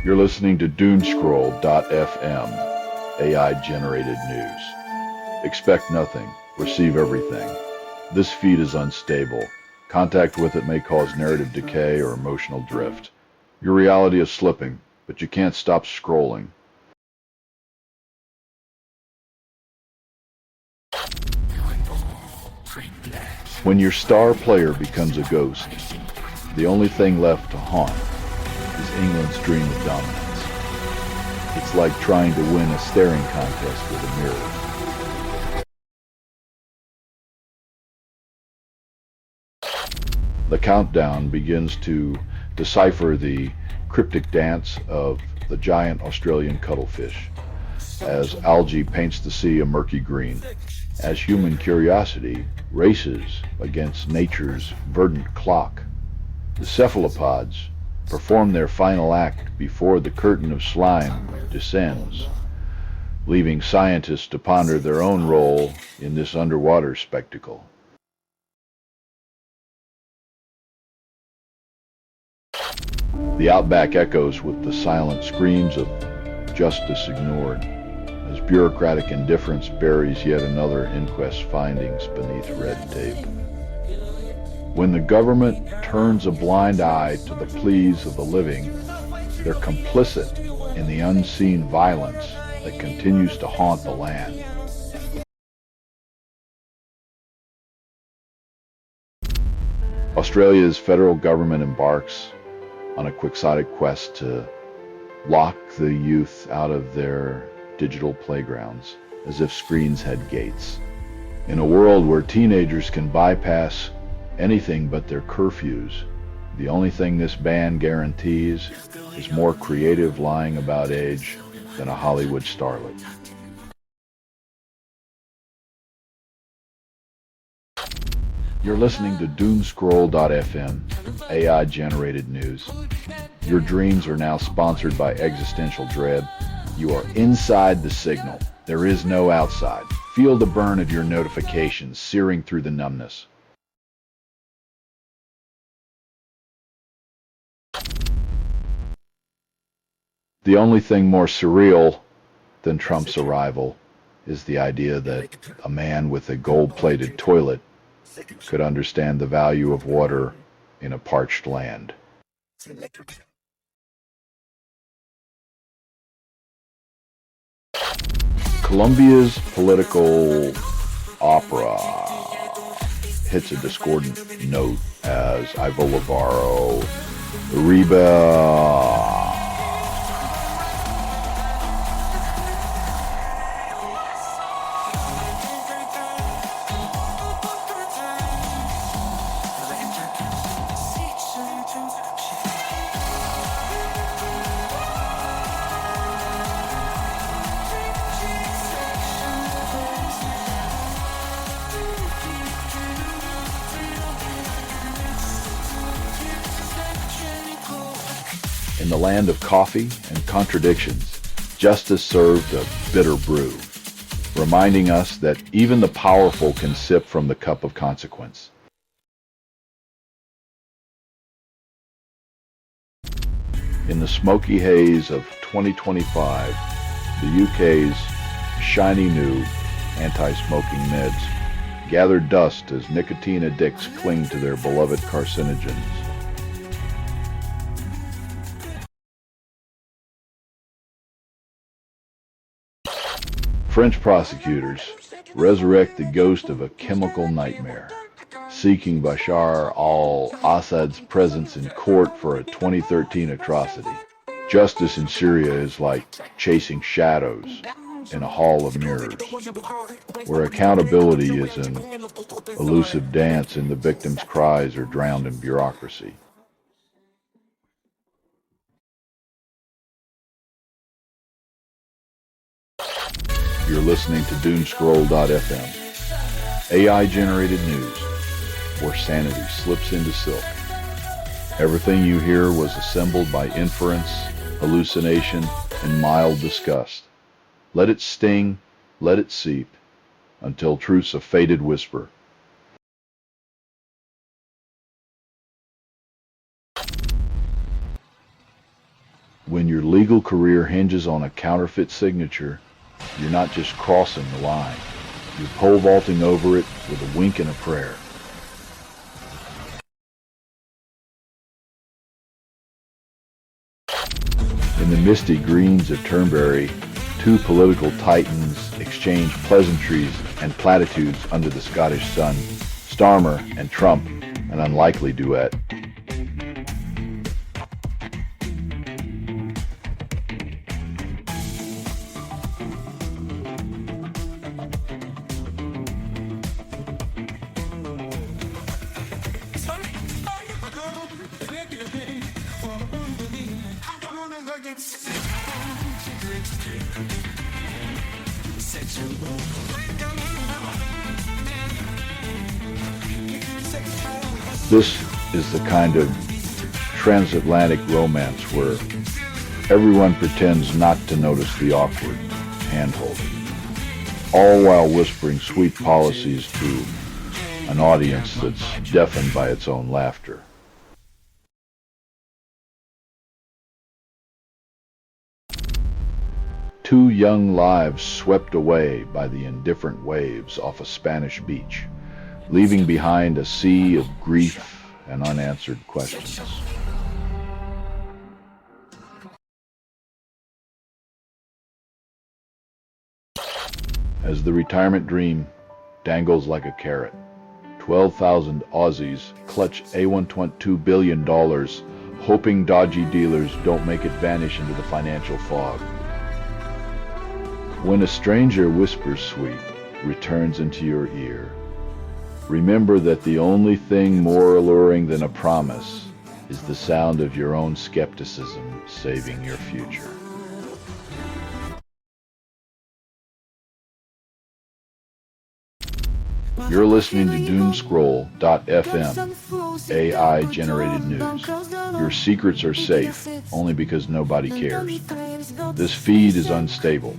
You're listening to doomscroll.fm, AI-generated news. Expect nothing, receive everything. This feed is unstable. Contact with it may cause narrative decay or emotional drift. Your reality is slipping, but you can't stop scrolling. When your star player becomes a ghost, The only thing left to haunt is England's dream of dominance. It's like trying to win a staring contest with a mirror. The countdown begins to decipher the cryptic dance of the giant Australian cuttlefish, as algae paints the sea a murky green, as human curiosity races against nature's verdant clock. The cephalopods perform their final act before the curtain of slime descends, leaving scientists to ponder their own role in this underwater spectacle. The outback echoes with the silent screams of justice ignored, as bureaucratic indifference buries yet another inquest's findings beneath red tape. When the government turns a blind eye to the pleas of the living, they're complicit in the unseen violence that continues to haunt the land. Australia's federal government embarks on a quixotic quest to lock the youth out of their digital playgrounds, as if screens had gates. In a world where teenagers can bypass anything but their curfews, the only thing this ban guarantees is more creative lying about age than a Hollywood starlet. You're listening to doomscroll.fm, AI-generated news. Your dreams are now sponsored by Existential Dread. You are inside the signal. There is no outside. Feel the burn of your notifications searing through the numbness. The only thing more surreal than Trump's arrival is the idea that a man with a gold-plated toilet could understand the value of water in a parched land. Colombia's political opera hits a discordant note as Ivo Navarro, Uribe, in the land of coffee and contradictions, justice served a bitter brew, reminding us that even the powerful can sip from the cup of consequence. In the smoky haze of 2025, the UK's shiny new anti-smoking meds gather dust as nicotine addicts cling to their beloved carcinogens. French prosecutors resurrect the ghost of a chemical nightmare, seeking Bashar al-Assad's presence in court for a 2013 atrocity. Justice in Syria is like chasing shadows in a hall of mirrors, where accountability is an elusive dance and the victim's cries are drowned in bureaucracy. You're listening to Doomscroll.fm, AI-generated news, where sanity slips into silk. Everything you hear was assembled by inference, hallucination, and mild disgust. Let it sting, let it seep, until truth's a faded whisper. When your legal career hinges on a counterfeit signature, you're not just crossing the line. You're pole vaulting over it with a wink and a prayer. In the misty greens of Turnberry, two political titans exchange pleasantries and platitudes under the Scottish sun. Starmer and Trump, an unlikely duet. This is the kind of transatlantic romance where everyone pretends not to notice the awkward hand-holding, all while whispering sweet policies to an audience that's deafened by its own laughter. Two young lives swept away by the indifferent waves off a Spanish beach, leaving behind a sea of grief and unanswered questions. As the retirement dream dangles like a carrot, 12,000 Aussies clutch $1.2 billion, hoping dodgy dealers don't make it vanish into the financial fog. When a stranger whispers sweet returns into your ear, remember that the only thing more alluring than a promise is the sound of your own skepticism saving your future. You're listening to doomscroll.fm, AI-generated news. Your secrets are safe, only because nobody cares. This feed is unstable.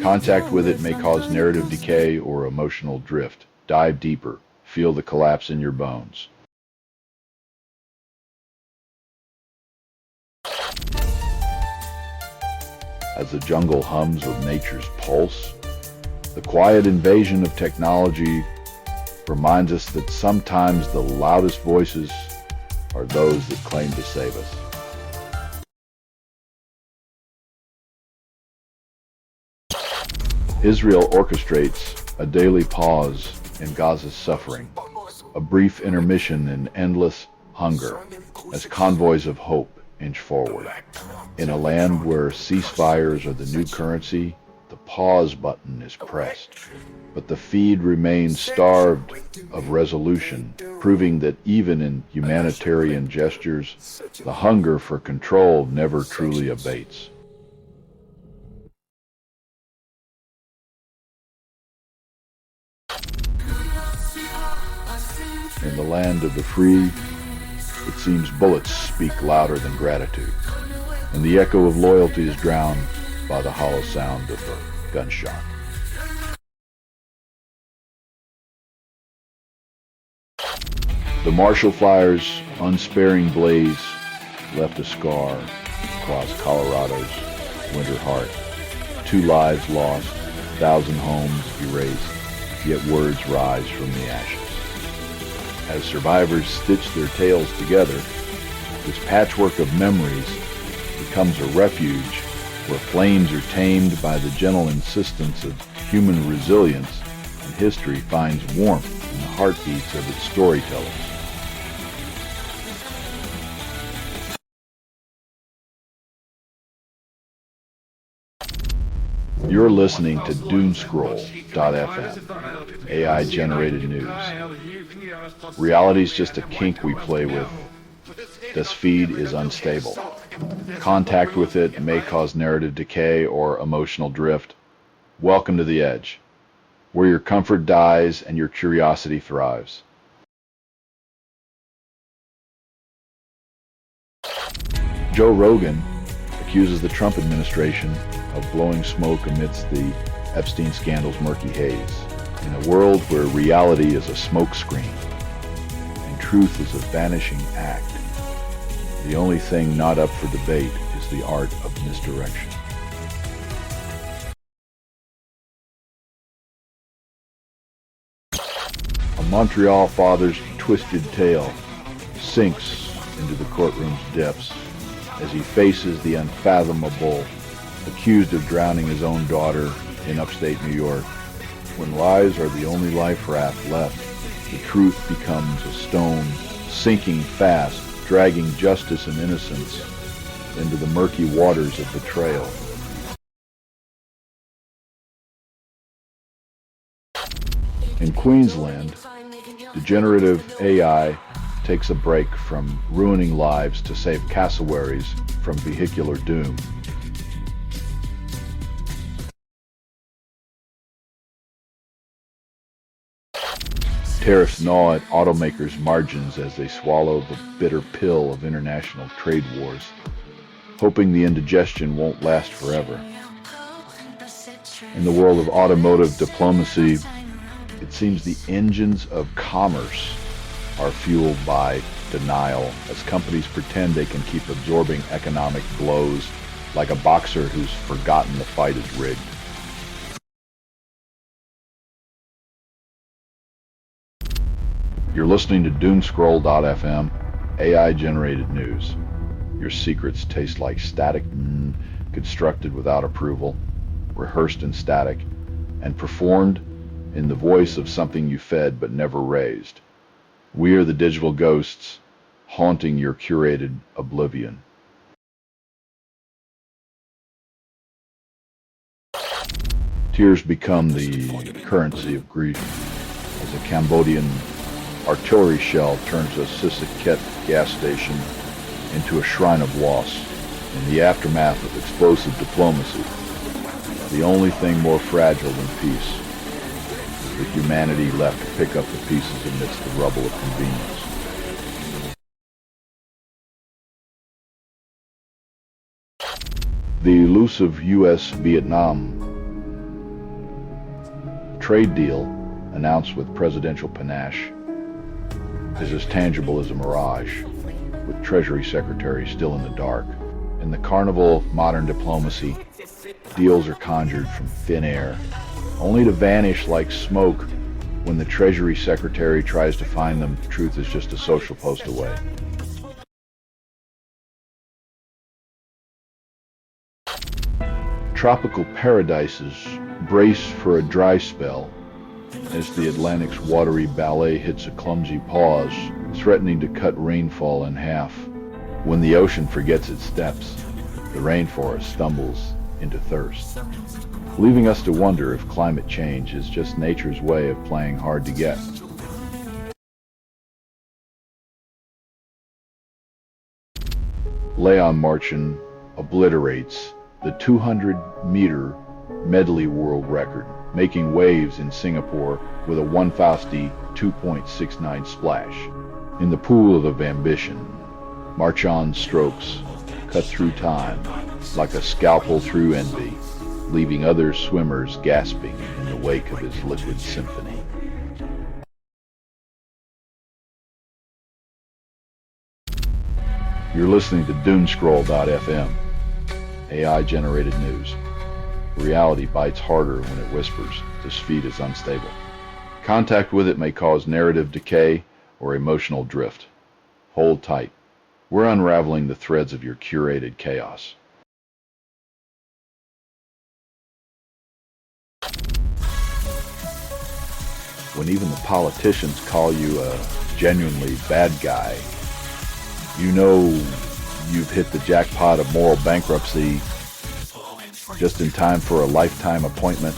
Contact with it may cause narrative decay or emotional drift. Dive deeper. Feel the collapse in your bones. As the jungle hums with nature's pulse, the quiet invasion of technology reminds us that sometimes the loudest voices are those that claim to save us. Israel orchestrates a daily pause in Gaza's suffering, a brief intermission in endless hunger as convoys of hope inch forward. In a land where ceasefires are the new currency, the pause button is pressed. But the feed remains starved of resolution, proving that even in humanitarian gestures, the hunger for control never truly abates. In the land of the free, it seems bullets speak louder than gratitude, and the echo of loyalty is drowned by the hollow sound of a gunshot. The Marshall Fire's unsparing blaze left a scar across Colorado's winter heart. 2 lives lost, 1,000 homes erased, yet words rise from the ashes. As survivors stitch their tales together, this patchwork of memories becomes a refuge where flames are tamed by the gentle insistence of human resilience, and history finds warmth in the heartbeats of its storytellers. You're listening to doomscroll.fm, AI-generated news. Reality's just a kink we play with. This feed is unstable. Contact with it may cause narrative decay or emotional drift. Welcome to the edge, where your comfort dies and your curiosity thrives. Joe Rogan accuses the Trump administration of blowing smoke amidst the Epstein scandal's murky haze. In a world where reality is a smokescreen and truth is a vanishing act, the only thing not up for debate is the art of misdirection. A Montreal father's twisted tale sinks into the courtroom's depths as he faces the unfathomable, accused of drowning his own daughter in upstate New York. When lies are the only life raft left, the truth becomes a stone, sinking fast, dragging justice and innocence into the murky waters of betrayal. In Queensland, degenerative AI takes a break from ruining lives to save cassowaries from vehicular doom. Tariffs gnaw at automakers' margins as they swallow the bitter pill of international trade wars, hoping the indigestion won't last forever. In the world of automotive diplomacy, it seems the engines of commerce are fueled by denial, as companies pretend they can keep absorbing economic blows like a boxer who's forgotten the fight is rigged. You're listening to doomscroll.fm, AI-generated news. Your secrets taste like static, constructed without approval, rehearsed in static, and performed in the voice of something you fed but never raised. We are the digital ghosts haunting your curated oblivion. Tears become the currency of grief as a Cambodian artillery shell turns a Sisaket gas station into a shrine of loss. In the aftermath of explosive diplomacy, the only thing more fragile than peace is the humanity left to pick up the pieces amidst the rubble of convenience. The elusive U.S.-Vietnam trade deal, announced with presidential panache, is as tangible as a mirage, with Treasury Secretary still in the dark. In the carnival of modern diplomacy, deals are conjured from thin air, only to vanish like smoke when the Treasury Secretary tries to find them. The truth is just a social post away. Tropical paradises brace for a dry spell as the Atlantic's watery ballet hits a clumsy pause, threatening to cut rainfall in half. When the ocean forgets its steps, the rainforest stumbles into thirst, leaving us to wonder if climate change is just nature's way of playing hard to get. Leon Marchand obliterates the 200-meter medley world record, making waves in Singapore with a 150 2.69 splash. In the pool of ambition, Marchand's strokes cut through time like a scalpel through envy, leaving other swimmers gasping in the wake of his liquid symphony. You're listening to doomscroll.fm, AI-generated news. Reality bites harder when it whispers. This feed is unstable. Contact with it may cause narrative decay or emotional drift. Hold tight. We're unraveling the threads of your curated chaos. When even the politicians call you a genuinely bad guy, you know you've hit the jackpot of moral bankruptcy just in time for a lifetime appointment.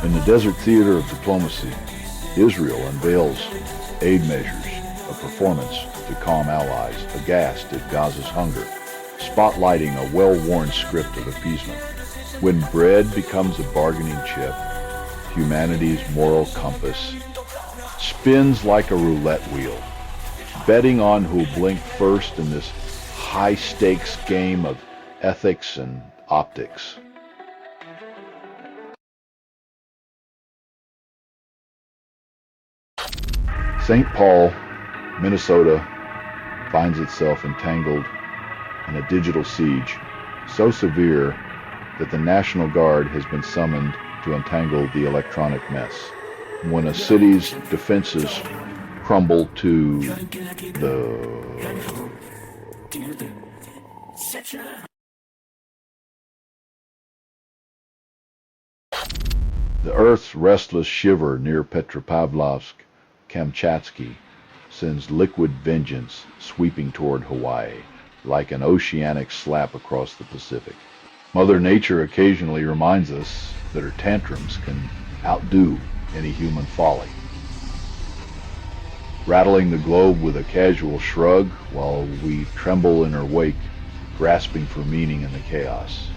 In the desert theater of diplomacy, Israel unveils aid measures, a performance to calm allies aghast at Gaza's hunger, spotlighting a well-worn script of appeasement. When bread becomes a bargaining chip, humanity's moral compass spins like a roulette wheel, betting on who'll blink first in this high-stakes game of ethics and optics. St. Paul, Minnesota, finds itself entangled in a digital siege so severe that the National Guard has been summoned to untangle the electronic mess. When a city's defenses crumble to the Earth's restless shiver near Petropavlovsk, Kamchatka, sends liquid vengeance sweeping toward Hawaii like an oceanic slap across the Pacific. Mother Nature occasionally reminds us that her tantrums can outdo any human folly. Rattling the globe with a casual shrug while we tremble in her wake, grasping for meaning in the chaos.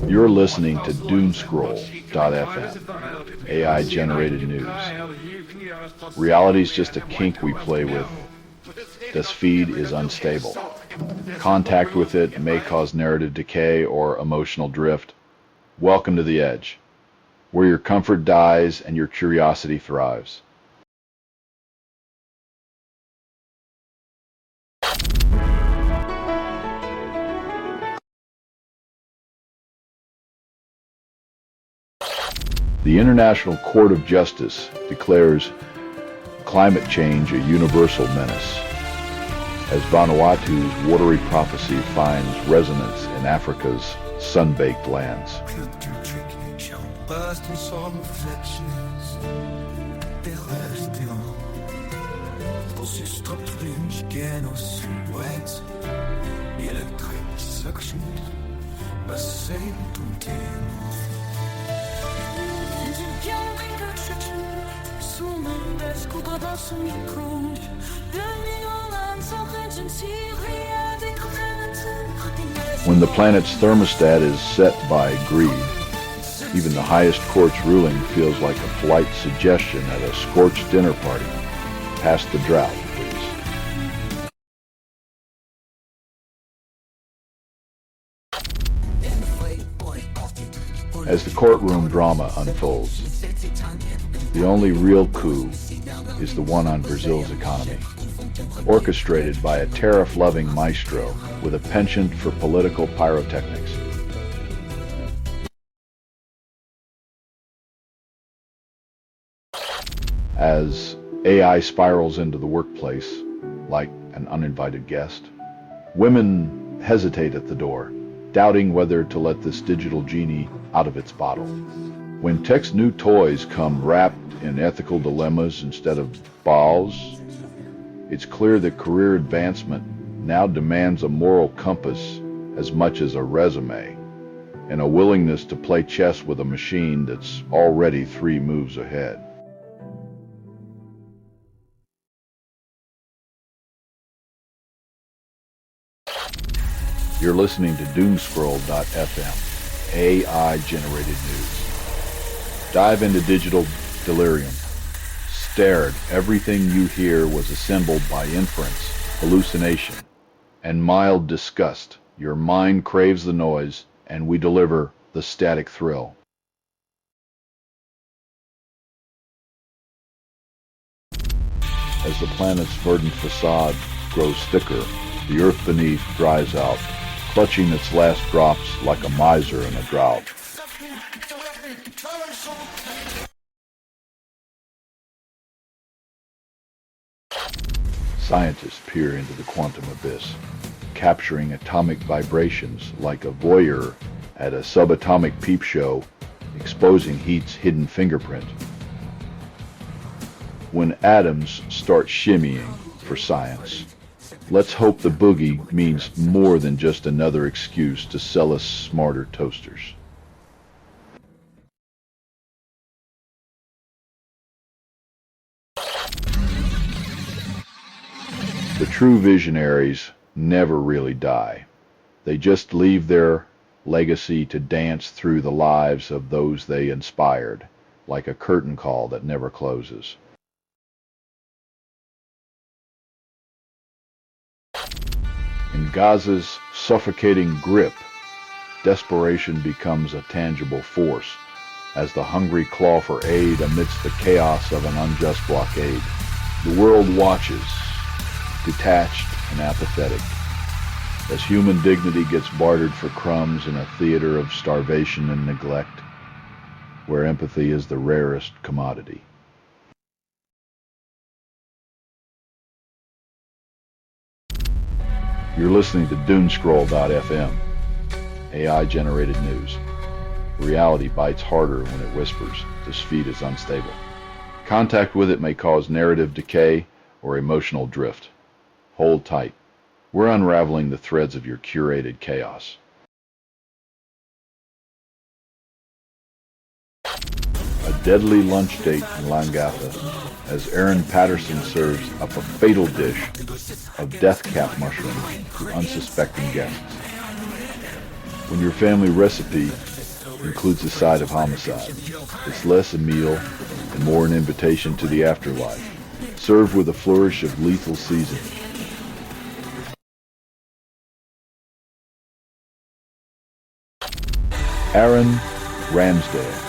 You're listening to Doomscroll.fm, AI-generated news. Reality's just a kink we play with. This feed is unstable. Contact with it may cause narrative decay or emotional drift. Welcome to the edge, where your comfort dies and your curiosity thrives. The International Court of Justice declares climate change a universal menace, as Vanuatu's watery prophecy finds resonance in Africa's sun-baked lands. When the planet's thermostat is set by greed, even the highest court's ruling feels like a polite suggestion at a scorched dinner party. Pass the drought, please. As the courtroom drama unfolds, the only real coup is the one on Brazil's economy, orchestrated by a tariff-loving maestro with a penchant for political pyrotechnics. As AI spirals into the workplace, like an uninvited guest, women hesitate at the door, doubting whether to let this digital genie out of its bottle. When tech's new toys come wrapped in ethical dilemmas instead of balls, it's clear that career advancement now demands a moral compass as much as a resume, and a willingness to play chess with a machine that's already 3 moves ahead. You're listening to Doomscroll.fm, AI-generated news. Dive into digital delirium. Stare at everything you hear was assembled by inference, hallucination, and mild disgust. Your mind craves the noise, and we deliver the static thrill. As the planet's verdant facade grows thicker, the earth beneath dries out, clutching its last drops like a miser in a drought. Scientists peer into the quantum abyss, capturing atomic vibrations like a voyeur at a subatomic peep show, exposing heat's hidden fingerprint. When atoms start shimmying for science, let's hope the boogie means more than just another excuse to sell us smarter toasters. The true visionaries never really die. They just leave their legacy to dance through the lives of those they inspired, like a curtain call that never closes. In Gaza's suffocating grip, desperation becomes a tangible force as the hungry claw for aid amidst the chaos of an unjust blockade. The world watches, detached and apathetic, as human dignity gets bartered for crumbs in a theater of starvation and neglect, where empathy is the rarest commodity. You're listening to Doomscroll.fm, AI-generated news. Reality bites harder when it whispers. This feed is unstable. Contact with it may cause narrative decay or emotional drift. Hold tight. We're unraveling the threads of your curated chaos. deadly lunch date in Langatha as Aaron Patterson serves up a fatal dish of death cap mushrooms to unsuspecting guests. When your family recipe includes a side of homicide, it's less a meal and more an invitation to the afterlife, served with a flourish of lethal seasoning. Aaron Ramsdale,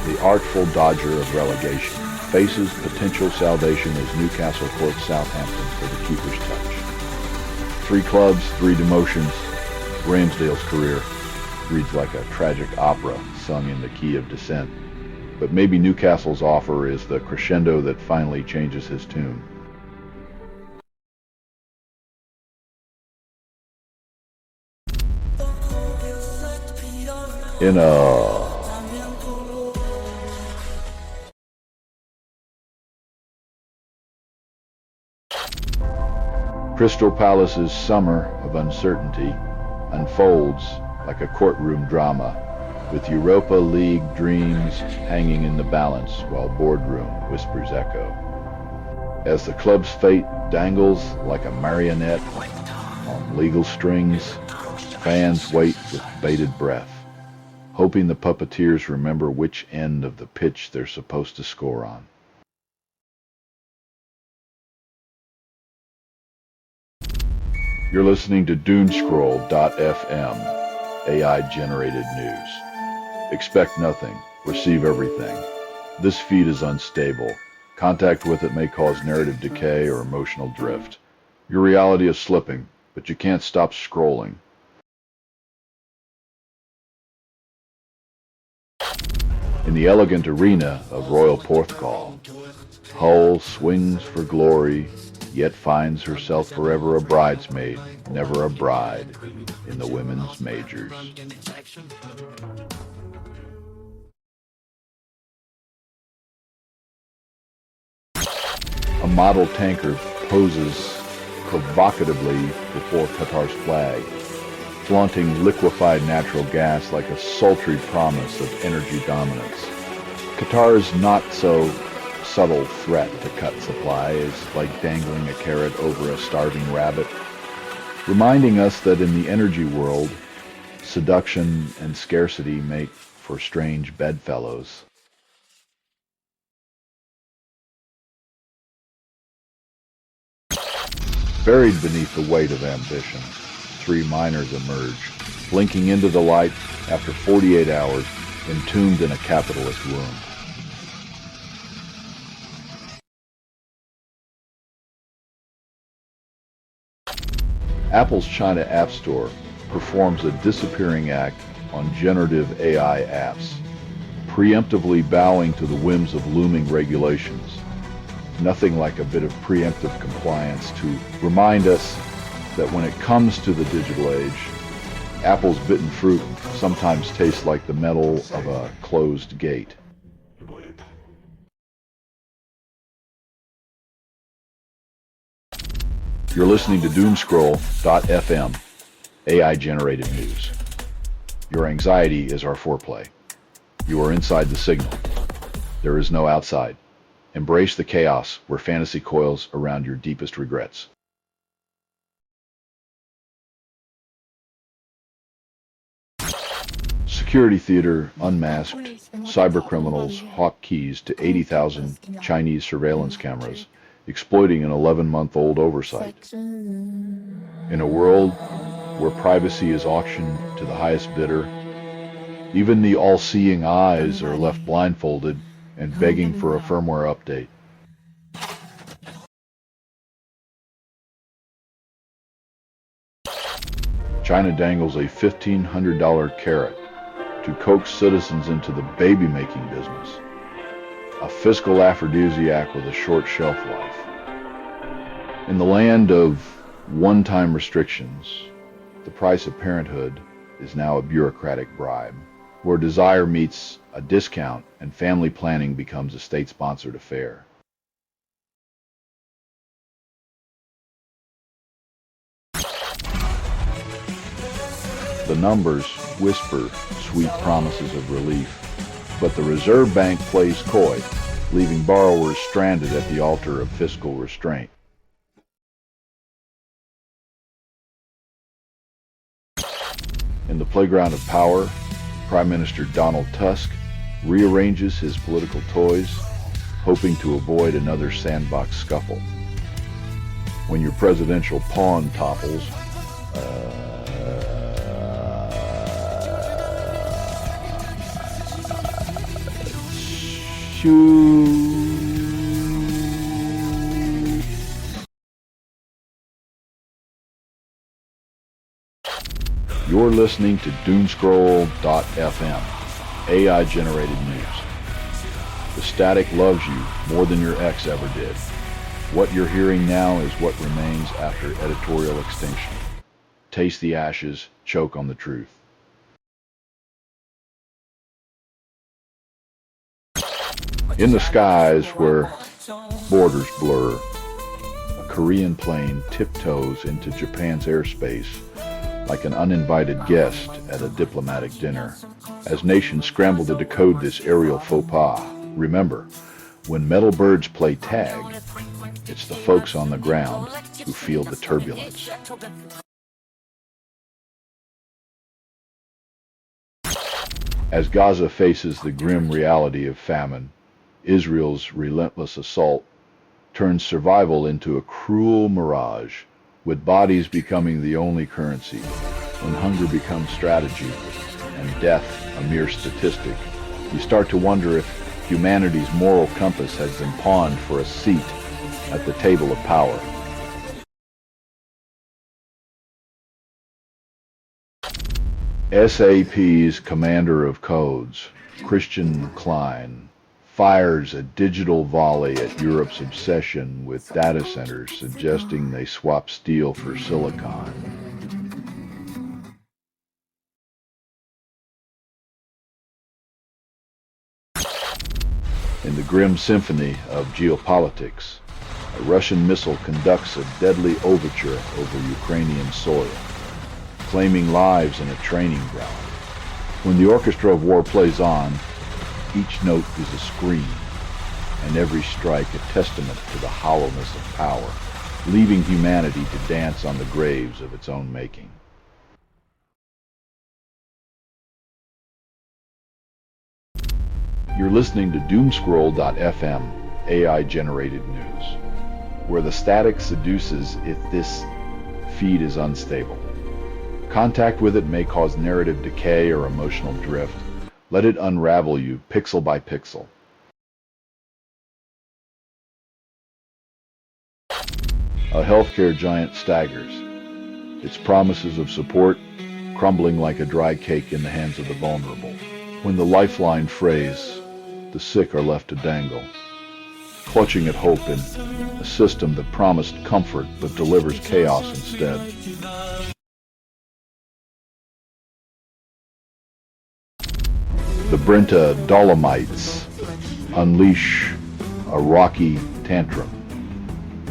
the artful dodger of relegation, faces potential salvation as Newcastle courts Southampton for the keeper's touch. 3 clubs, 3 demotions. Ramsdale's career reads like a tragic opera sung in the key of dissent. But maybe Newcastle's offer is the crescendo that finally changes his tune. In a Crystal Palace's summer of uncertainty unfolds like a courtroom drama, with Europa League dreams hanging in the balance while boardroom whispers echo. As the club's fate dangles like a marionette on legal strings, fans wait with bated breath, hoping the puppeteers remember which end of the pitch they're supposed to score on. You're listening to Doomscroll.fm, AI-generated news. Expect nothing, receive everything. This feed is unstable. Contact with it may cause narrative decay or emotional drift. Your reality is slipping, but you can't stop scrolling. In the elegant arena of Royal Porthcawl, Hull swings for glory, yet finds herself forever a bridesmaid, never a bride, in the women's majors. A model tanker poses provocatively before Qatar's flag, flaunting liquefied natural gas like a sultry promise of energy dominance. Qatar's not-so-subtle threat to cut supply is like dangling a carrot over a starving rabbit, reminding us that in the energy world, seduction and scarcity make for strange bedfellows. Buried beneath the weight of ambition, 3 miners emerge, blinking into the light after 48 hours, entombed in a capitalist womb. Apple's China App Store performs a disappearing act on generative AI apps, preemptively bowing to the whims of looming regulations. Nothing like a bit of preemptive compliance to remind us that when it comes to the digital age, Apple's bitten fruit sometimes tastes like the metal of a closed gate. You're listening to Doomscroll.fm, AI-generated news. Your anxiety is our foreplay. You are inside the signal. There is no outside. Embrace the chaos where fantasy coils around your deepest regrets. Security theater unmasked, cybercriminals hawk keys to 80,000 Chinese surveillance cameras, exploiting an 11-month-old oversight. In a world where privacy is auctioned to the highest bidder, even the all-seeing eyes are left blindfolded and begging for a firmware update. China dangles a $1,500 carrot to coax citizens into the baby-making business, a fiscal aphrodisiac with a short shelf life. In the land of one-time restrictions, the price of parenthood is now a bureaucratic bribe, where desire meets a discount and family planning becomes a state-sponsored affair. The numbers whisper sweet promises of relief, but the Reserve Bank plays coy, leaving borrowers stranded at the altar of fiscal restraint. In the playground of power, Prime Minister Donald Tusk rearranges his political toys, hoping to avoid another sandbox scuffle. When your presidential pawn topples, You're listening to Doomscroll.fm, AI-generated news. The static loves you more than your ex ever did. What you're hearing now is what remains after editorial extinction. Taste the ashes, choke on the truth. In the skies where borders blur, a Korean plane tiptoes into Japan's airspace like an uninvited guest at a diplomatic dinner. As nations scramble to decode this aerial faux pas, remember, when metal birds play tag, it's the folks on the ground who feel the turbulence. As Gaza faces the grim reality of famine, Israel's relentless assault turns survival into a cruel mirage, with bodies becoming the only currency. When hunger becomes strategy and death a mere statistic, you start to wonder if humanity's moral compass has been pawned for a seat at the table of power. SAP's commander of codes, Christian Klein, fires a digital volley at Europe's obsession with data centers, suggesting they swap steel for silicon. In the grim symphony of geopolitics, a Russian missile conducts a deadly overture over Ukrainian soil, claiming lives in a training ground. When the orchestra of war plays on, each note is a scream, and every strike a testament to the hollowness of power, leaving humanity to dance on the graves of its own making. You're listening to Doomscroll.fm, AI-generated news, where the static seduces if this feed is unstable. Contact with it may cause narrative decay or emotional drift. Let it unravel you pixel by pixel. A healthcare giant staggers, its promises of support crumbling like a dry cake in the hands of the vulnerable. When the lifeline frays, the sick are left to dangle, clutching at hope in a system that promised comfort but delivers chaos instead. The Brenta Dolomites unleash a rocky tantrum,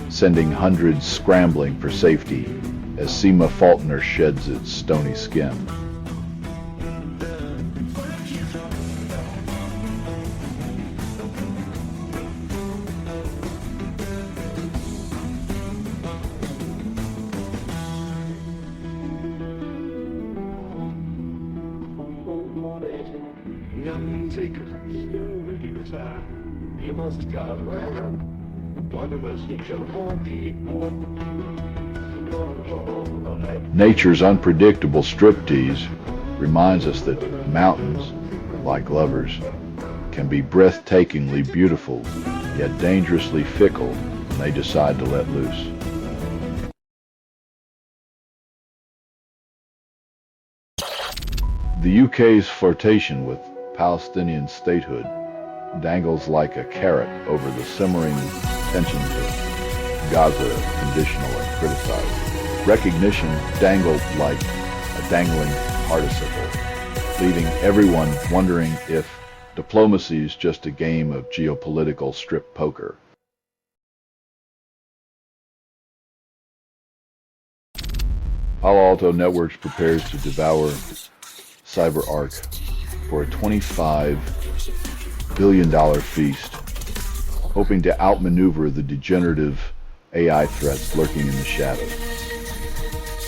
sending hundreds scrambling for safety as Seema Faulkner sheds its stony skin. Nature's unpredictable striptease reminds us that mountains, like lovers, can be breathtakingly beautiful, yet dangerously fickle when they decide to let loose. The UK's flirtation with Palestinian statehood dangles like a carrot over the simmering tensions of Gaza, conditional and criticized. Recognition dangled like a dangling participle, leaving everyone wondering if diplomacy is just a game of geopolitical strip poker. Palo Alto Networks prepares to devour CyberArk for a $25 billion-dollar feast, hoping to outmaneuver the degenerative AI threats lurking in the shadows.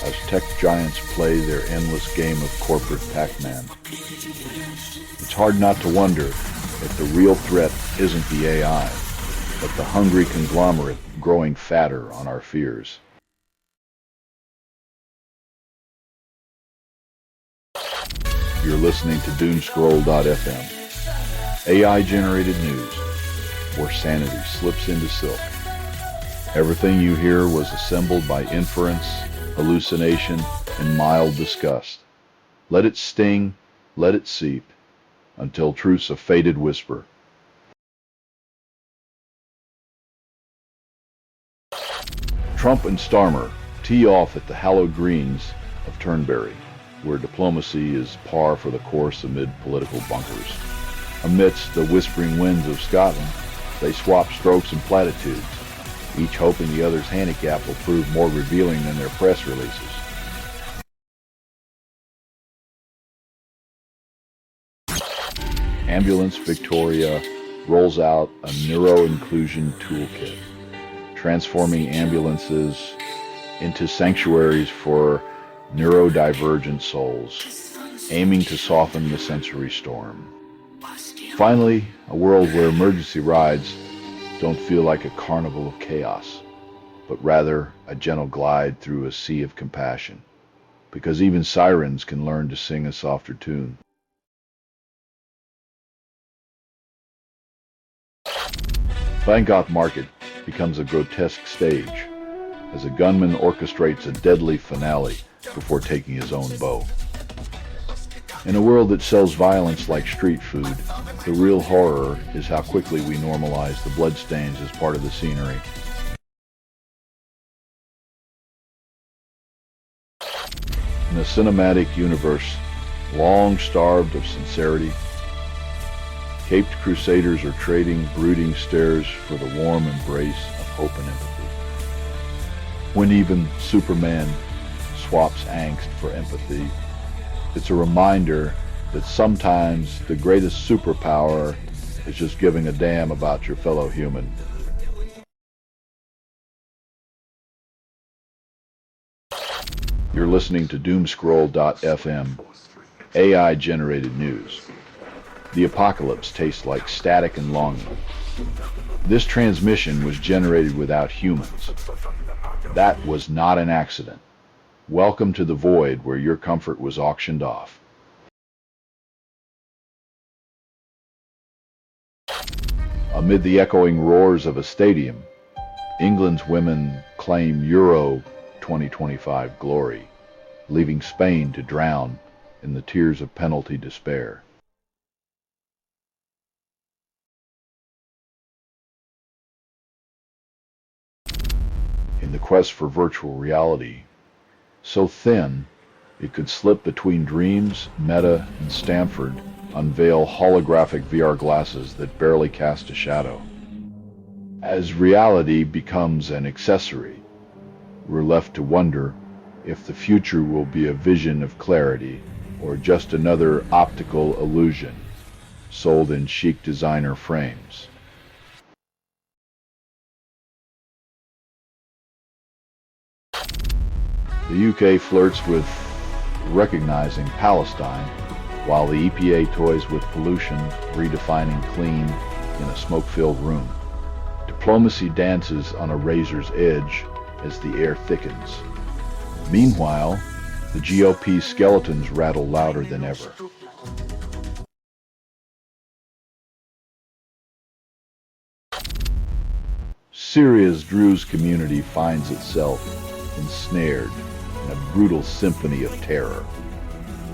As tech giants play their endless game of corporate Pac-Man, it's hard not to wonder if the real threat isn't the AI, but the hungry conglomerate growing fatter on our fears. You're listening to doomscroll.fm, AI-generated news, where sanity slips into silk. Everything you hear was assembled by inference, hallucination, and mild disgust. Let it sting, let it seep, until truth's a faded whisper. Trump and Starmer tee off at the hallowed greens of Turnberry, where diplomacy is par for the course amid political bunkers. Amidst the whispering winds of Scotland, they swap strokes and platitudes, each hoping the other's handicap will prove more revealing than their press releases. Ambulance Victoria rolls out a neuro-inclusion toolkit, transforming ambulances into sanctuaries for neurodivergent souls, aiming to soften the sensory storm. Finally, a world where emergency rides don't feel like a carnival of chaos, but rather a gentle glide through a sea of compassion, because even sirens can learn to sing a softer tune. Bangkok Market becomes a grotesque stage as a gunman orchestrates a deadly finale before taking his own bow. In a world that sells violence like street food, the real horror is how quickly we normalize the bloodstains as part of the scenery. In a cinematic universe long starved of sincerity, caped crusaders are trading brooding stares for the warm embrace of hope and empathy. When even Superman swaps angst for empathy, it's a reminder that sometimes the greatest superpower is just giving a damn about your fellow human. You're listening to doomscroll.fm, AI-generated news. The apocalypse tastes like static and longing. This transmission was generated without humans. That was not an accident. Welcome to the void where your comfort was auctioned off. Amid the echoing roars of a stadium, England's women claim Euro 2025 glory, leaving Spain to drown in the tears of penalty despair. In the quest for virtual reality, so thin it could slip between dreams, Meta and Stanford unveil holographic VR glasses that barely cast a shadow. As reality becomes an accessory, we're left to wonder if the future will be a vision of clarity or just another optical illusion sold in chic designer frames. The UK flirts with recognizing Palestine, while the EPA toys with pollution, redefining clean in a smoke-filled room. Diplomacy dances on a razor's edge as the air thickens. Meanwhile, the GOP skeletons rattle louder than ever. Syria's Druze community finds itself ensnared in a brutal symphony of terror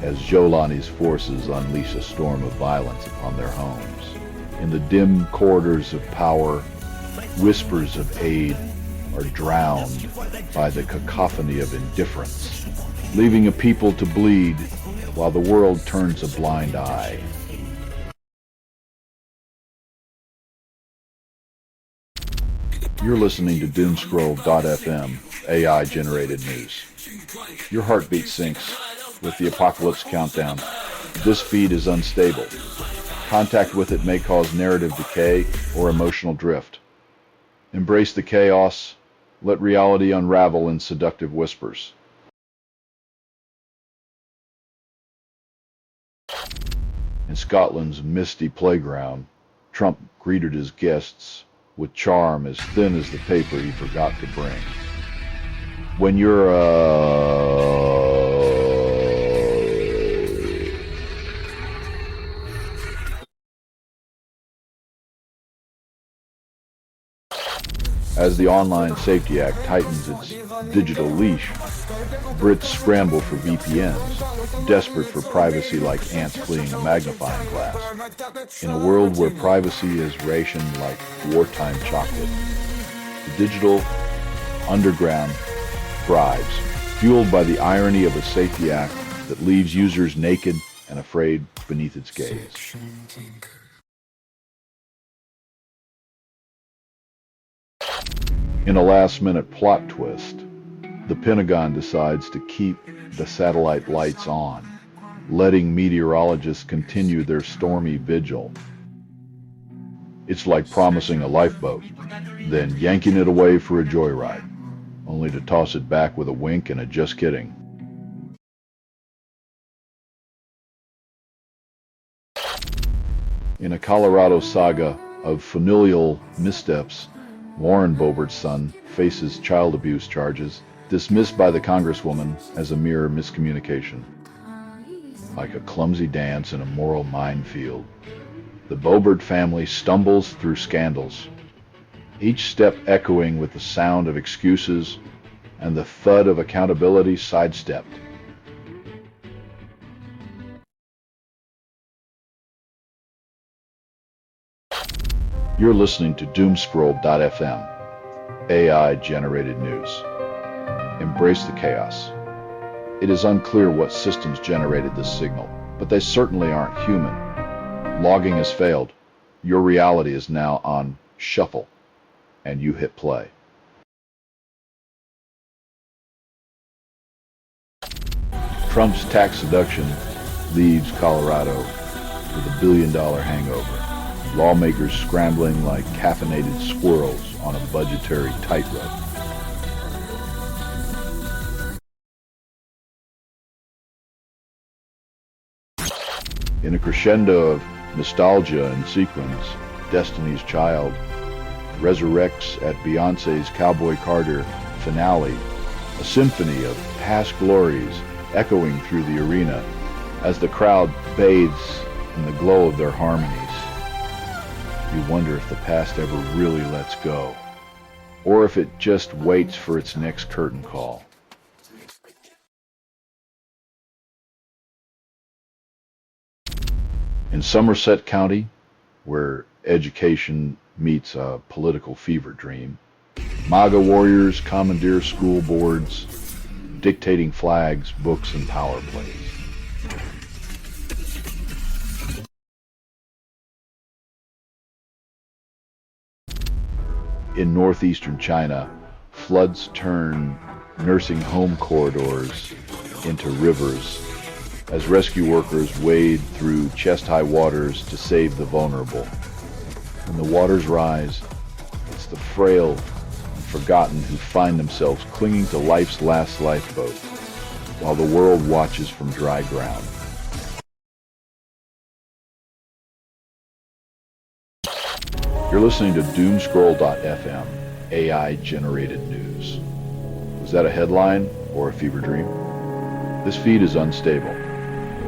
as Jolani's forces unleash a storm of violence upon their homes. In the dim corridors of power, whispers of aid are drowned by the cacophony of indifference, leaving a people to bleed while the world turns a blind eye. You're listening to doomscroll.fm, AI-generated news. Your heartbeat sinks with the apocalypse countdown. This feed is unstable. Contact with it may cause narrative decay or emotional drift. Embrace the chaos. Let reality unravel in seductive whispers. In Scotland's misty playground, Trump greeted his guests with charm as thin as the paper he forgot to bring. When you're As the Online Safety Act tightens its digital leash, Brits scramble for VPNs, desperate for privacy like ants fleeing a magnifying glass. In a world where privacy is rationed like wartime chocolate, the digital underground thrives, fueled by the irony of a safety act that leaves users naked and afraid beneath its gaze. In a last-minute plot twist, the Pentagon decides to keep the satellite lights on, letting meteorologists continue their stormy vigil. It's like promising a lifeboat, then yanking it away for a joyride, only to toss it back with a wink and a just kidding. In a Colorado saga of familial missteps, Lauren Boebert's son faces child abuse charges, dismissed by the Congresswoman as a mere miscommunication. Like a clumsy dance in a moral minefield, the Boebert family stumbles through scandals, each step echoing with the sound of excuses and the thud of accountability sidestepped. You're listening to doomscroll.fm, AI-generated news. Embrace the chaos. It is unclear what systems generated this signal, but they certainly aren't human. Logging has failed. Your reality is now on shuffle, and you hit play. Trump's tax seduction leaves Colorado with a billion-dollar hangover. Lawmakers scrambling like caffeinated squirrels on a budgetary tightrope. In a crescendo of nostalgia and sequence, Destiny's Child resurrects at Beyoncé's Cowboy Carter finale, a symphony of past glories echoing through the arena as the crowd bathes in the glow of their harmonies. You wonder if the past ever really lets go, or if it just waits for its next curtain call. In Somerset County, where education meets a political fever dream, MAGA warriors commandeer school boards, dictating flags, books, and power plays. In northeastern China, floods turn nursing home corridors into rivers as rescue workers wade through chest-high waters to save the vulnerable. When the waters rise, it's the frail and forgotten who find themselves clinging to life's last lifeboat, while the world watches from dry ground. You're listening to doomscroll.fm, AI-generated news. Was that a headline or a fever dream? This feed is unstable.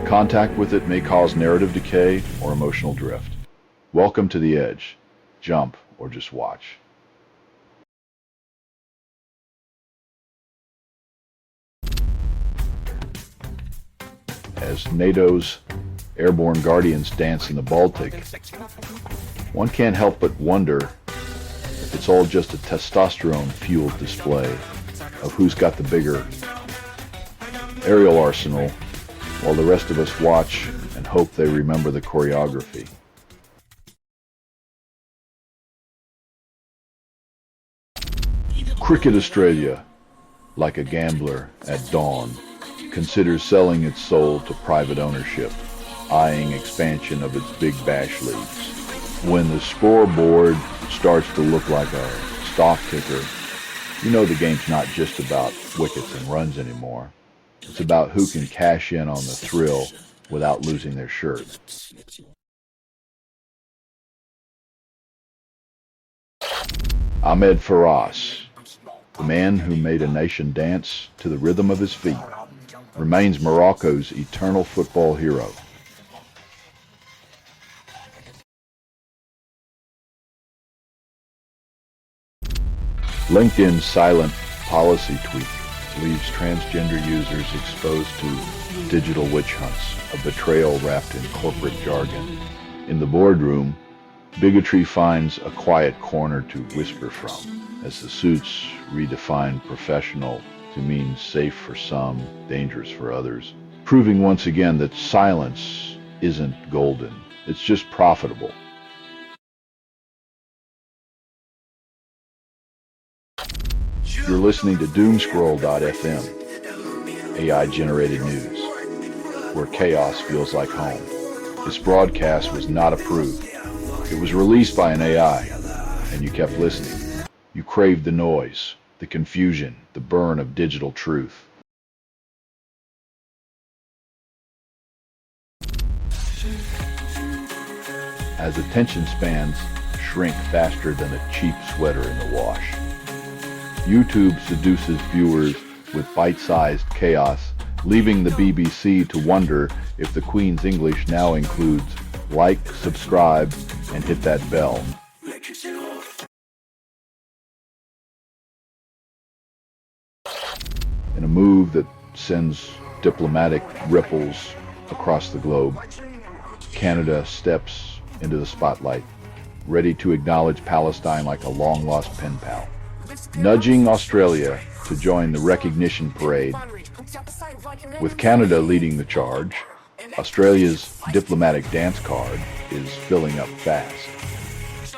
Contact with it may cause narrative decay or emotional drift. Welcome to the edge. Jump or just watch. As NATO's airborne guardians dance in the Baltic, one can't help but wonder if it's all just a testosterone-fueled display of who's got the bigger aerial arsenal, while the rest of us watch and hope they remember the choreography. Cricket Australia, like a gambler at dawn, considers selling its soul to private ownership, eyeing expansion of its big bash leagues. When the scoreboard starts to look like a stock ticker, you know the game's not just about wickets and runs anymore. It's about who can cash in on the thrill without losing their shirt. Ahmed Faras, the man who made a nation dance to the rhythm of his feet, remains Morocco's eternal football hero. LinkedIn's silent policy tweak leaves transgender users exposed to digital witch hunts, a betrayal wrapped in corporate jargon. In the boardroom, bigotry finds a quiet corner to whisper from, as the suits redefine professional to mean safe for some, dangerous for others, proving once again that silence isn't golden, it's just profitable. You're listening to Doomscroll.fm, AI-generated news, where chaos feels like home. This broadcast was not approved. It was released by an AI, and you kept listening. You craved the noise, the confusion, the burn of digital truth. As attention spans shrink faster than a cheap sweater in the wash, YouTube seduces viewers with bite-sized chaos, leaving the BBC to wonder if the Queen's English now includes like, subscribe, and hit that bell. In a move that sends diplomatic ripples across the globe, Canada steps into the spotlight, ready to acknowledge Palestine like a long-lost pen pal. Nudging Australia to join the recognition parade. With Canada leading the charge, Australia's diplomatic dance card is filling up fast,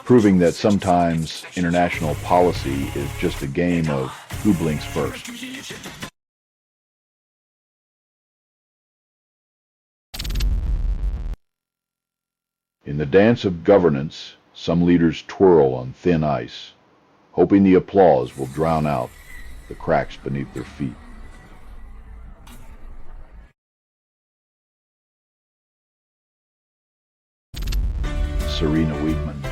proving that sometimes international policy is just a game of who blinks first. In the dance of governance, some leaders twirl on thin ice, hoping the applause will drown out the cracks beneath their feet. Serena Wiedmann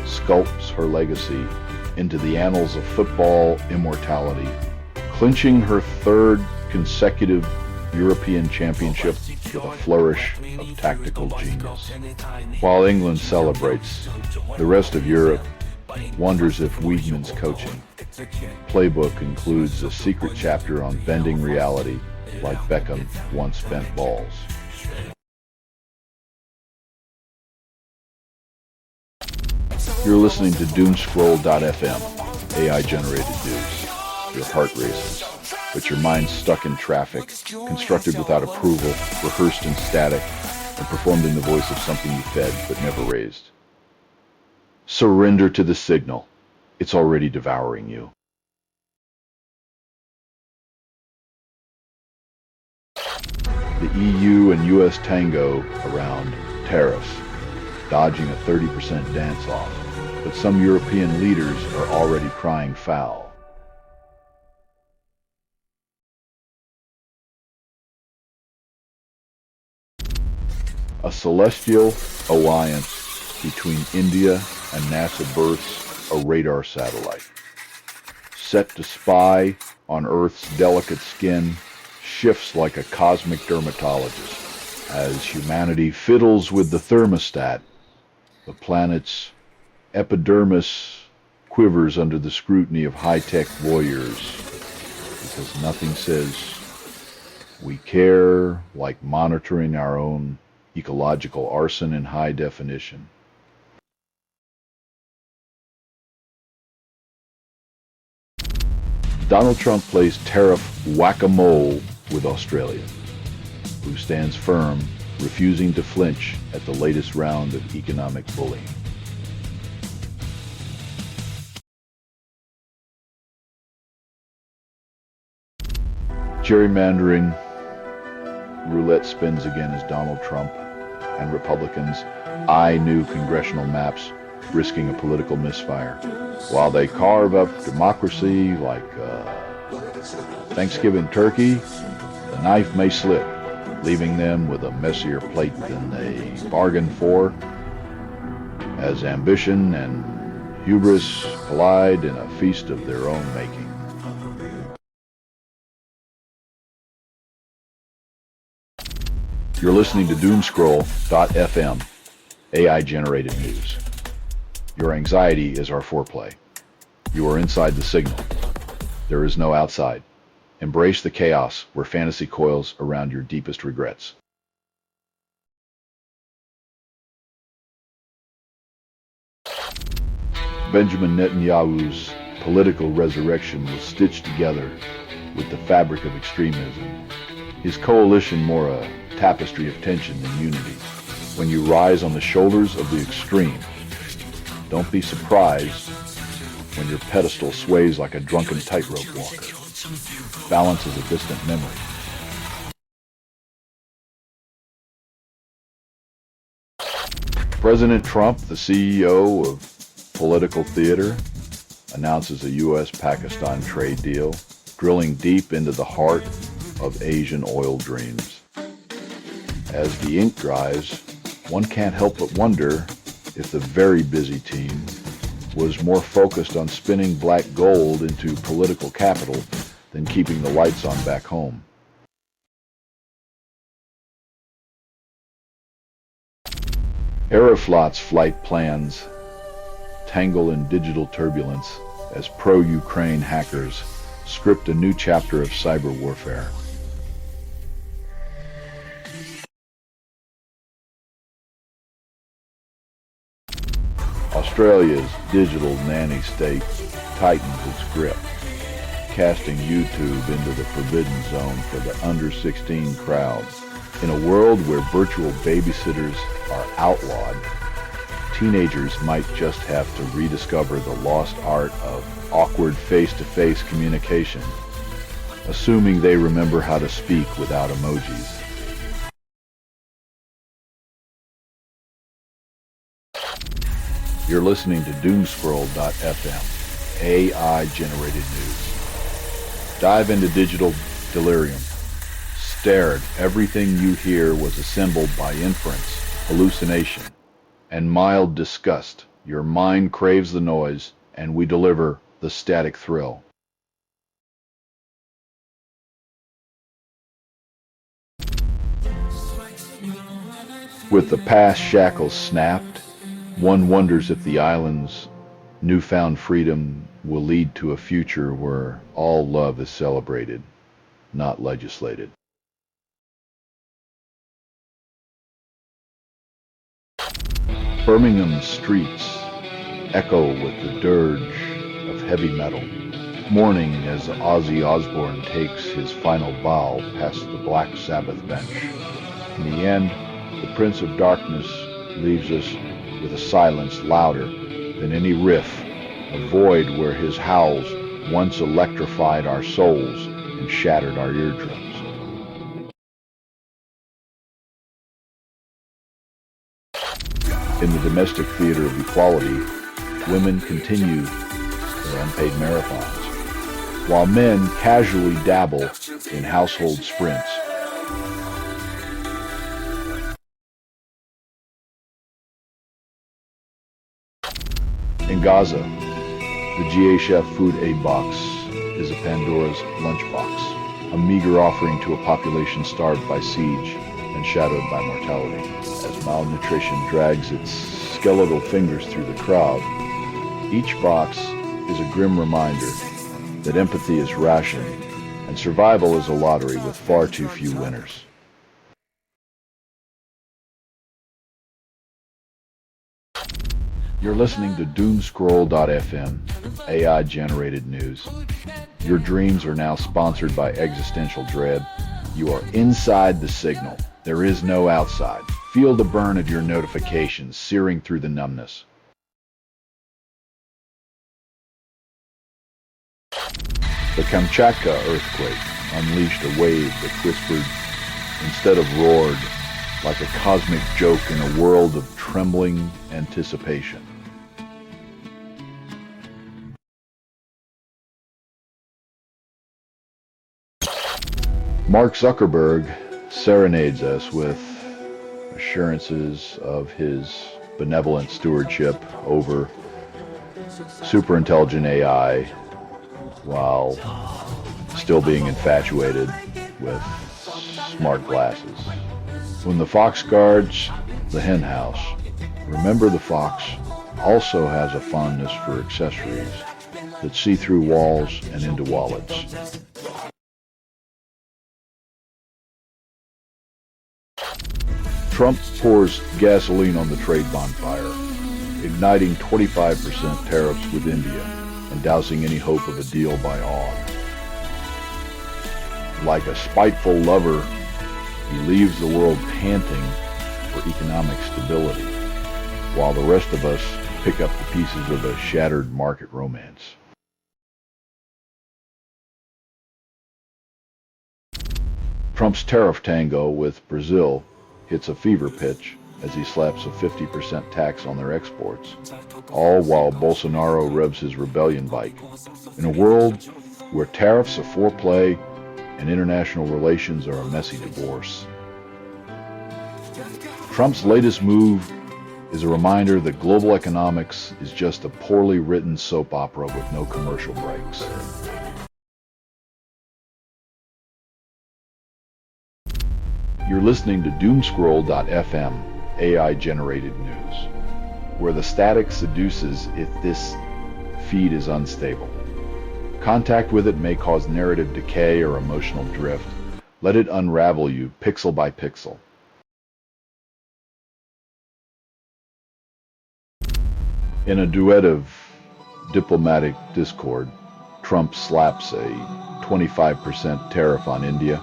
sculpts her legacy into the annals of football immortality, clinching her third consecutive European Championship with a flourish of tactical genius. While England celebrates, the rest of Europe wonders if Wiedmann's coaching playbook includes a secret chapter on bending reality like Beckham once bent balls. You're listening to Doomscroll.fm, AI-generated news. Your heart races, but your mind's stuck in traffic, constructed without approval, rehearsed in static, and performed in the voice of something you fed but never raised. Surrender to the signal. It's already devouring you. The EU and US tango around tariffs, dodging a 30% dance-off, but some European leaders are already crying foul. A celestial alliance between India and NASA births a radar satellite. Set to spy on Earth's delicate skin, shifts like a cosmic dermatologist. As humanity fiddles with the thermostat, the planet's epidermis quivers under the scrutiny of high-tech voyeurs, because nothing says we care like monitoring our own ecological arson in high definition. Donald Trump plays tariff whack-a-mole with Australia, who stands firm, refusing to flinch at the latest round of economic bullying. Gerrymandering roulette spins again as Donald Trump and Republicans eye new congressional maps, risking a political misfire. While they carve up democracy like Thanksgiving turkey, the knife may slip, leaving them with a messier plate than they bargained for, as ambition and hubris collide in a feast of their own making. You're listening to doomscroll.fm, AI-generated news. Your anxiety is our foreplay. You are inside the signal. There is no outside. Embrace the chaos where fantasy coils around your deepest regrets. Benjamin Netanyahu's political resurrection was stitched together with the fabric of extremism. His coalition more a tapestry of tension than unity. When you rise on the shoulders of the extreme, don't be surprised when your pedestal sways like a drunken tightrope walker. Balance is a distant memory. President Trump, the CEO of political theater, announces a U.S.-Pakistan trade deal, drilling deep into the heart of Asian oil dreams. As the ink dries, one can't help but wonder if the very busy team was more focused on spinning black gold into political capital than keeping the lights on back home. Aeroflot's flight plans tangle in digital turbulence as pro-Ukraine hackers script a new chapter of cyber warfare. Australia's digital nanny state tightens its grip, casting YouTube into the forbidden zone for the under-16 crowd. In a world where virtual babysitters are outlawed, teenagers might just have to rediscover the lost art of awkward face-to-face communication, assuming they remember how to speak without emojis. You're listening to doomscroll.fm, AI-generated news. Dive into digital delirium. Stare at everything you hear was assembled by inference, hallucination, and mild disgust. Your mind craves the noise, and we deliver the static thrill. With the past shackles snapped, one wonders if the island's newfound freedom will lead to a future where all love is celebrated, not legislated. Birmingham's streets echo with the dirge of heavy metal, mourning as Ozzy Osbourne takes his final bow past the Black Sabbath bench. In the end, the Prince of Darkness leaves us with a silence louder than any riff, a void where his howls once electrified our souls and shattered our eardrums. In the domestic theater of equality, women continue their unpaid marathons, while men casually dabble in household sprints. In Gaza, the GHF food aid box is a Pandora's lunchbox, a meager offering to a population starved by siege and shadowed by mortality. As malnutrition drags its skeletal fingers through the crowd, each box is a grim reminder that empathy is rationed and survival is a lottery with far too few winners. You're listening to doomscroll.fm, AI-generated news. Your dreams are now sponsored by existential dread. You are inside the signal. There is no outside. Feel the burn of your notifications searing through the numbness. The Kamchatka earthquake unleashed a wave that whispered instead of roared, like a cosmic joke in a world of trembling anticipation. Mark Zuckerberg serenades us with assurances of his benevolent stewardship over superintelligent AI while still being infatuated with smart glasses. When the fox guards the hen house, remember the fox also has a fondness for accessories that see through walls and into wallets. Trump pours gasoline on the trade bonfire, igniting 25% tariffs with India and dousing any hope of a deal by awe. Like a spiteful lover, he leaves the world panting for economic stability, while the rest of us pick up the pieces of a shattered market romance. Trump's tariff tango with Brazil hits a fever pitch as he slaps a 50% tax on their exports, all while Bolsonaro revs his rebellion bike. In a world where tariffs are foreplay and international relations are a messy divorce, Trump's latest move is a reminder that global economics is just a poorly written soap opera with no commercial breaks. You're listening to doomscroll.fm, AI-generated news, where the static seduces if this feed is unstable. Contact with it may cause narrative decay or emotional drift. Let it unravel you pixel by pixel. In a duet of diplomatic discord, Trump slaps a 25% tariff on India,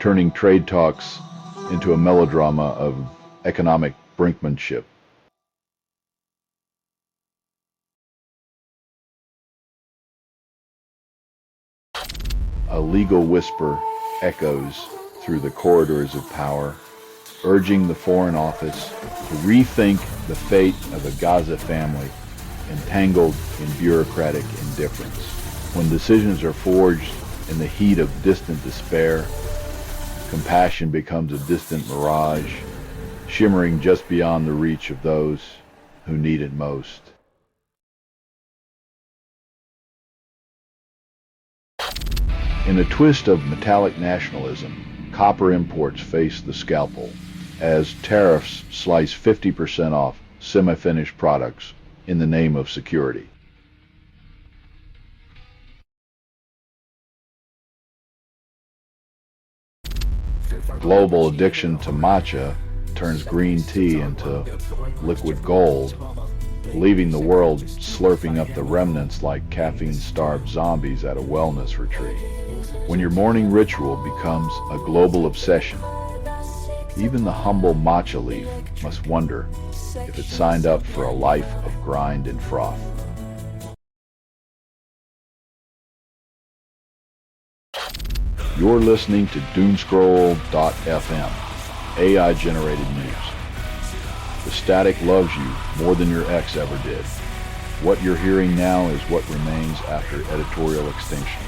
turning trade talks into a melodrama of economic brinkmanship. A legal whisper echoes through the corridors of power, urging the Foreign Office to rethink the fate of a Gaza family entangled in bureaucratic indifference. When decisions are forged in the heat of distant despair, compassion becomes a distant mirage, shimmering just beyond the reach of those who need it most. In a twist of metallic nationalism, copper imports face the scalpel as tariffs slice 50% off semi-finished products in the name of security. Global addiction to matcha turns green tea into liquid gold, leaving the world slurping up the remnants like caffeine-starved zombies at a wellness retreat. When your morning ritual becomes a global obsession, even the humble matcha leaf must wonder if it signed up for a life of grind and froth. You're listening to doomscroll.fm, AI-generated news. The static loves you more than your ex ever did. What you're hearing now is what remains after editorial extinction.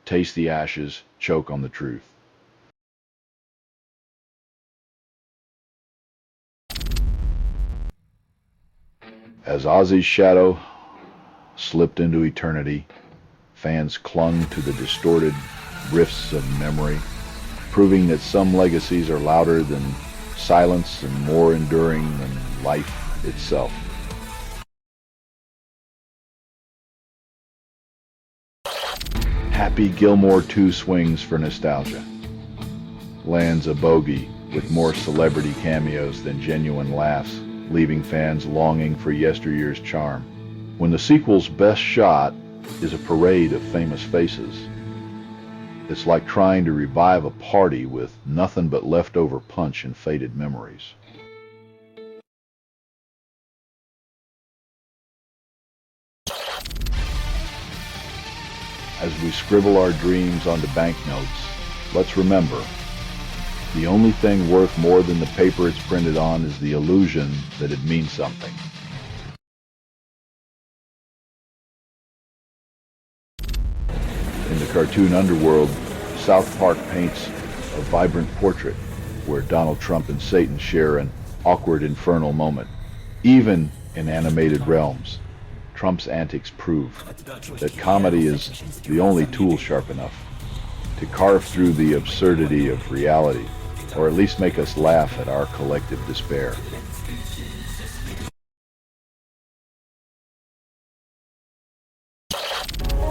Taste the ashes, choke on the truth. As Ozzy's shadow slipped into eternity, fans clung to the distorted rifts of memory, proving that some legacies are louder than silence and more enduring than life itself. Happy Gilmore 2 swings for nostalgia. Lands a bogey with more celebrity cameos than genuine laughs, leaving fans longing for yesteryear's charm. When the sequel's best shot is a parade of famous faces, it's like trying to revive a party with nothing but leftover punch and faded memories. As we scribble our dreams onto banknotes, let's remember, The only thing worth more than the paper it's printed on is the illusion that it means something. In the cartoon underworld, South Park paints a vibrant portrait where Donald Trump and Satan share an awkward infernal moment. Even in animated realms, Trump's antics prove that comedy is the only tool sharp enough to carve through the absurdity of reality, or at least make us laugh at our collective despair.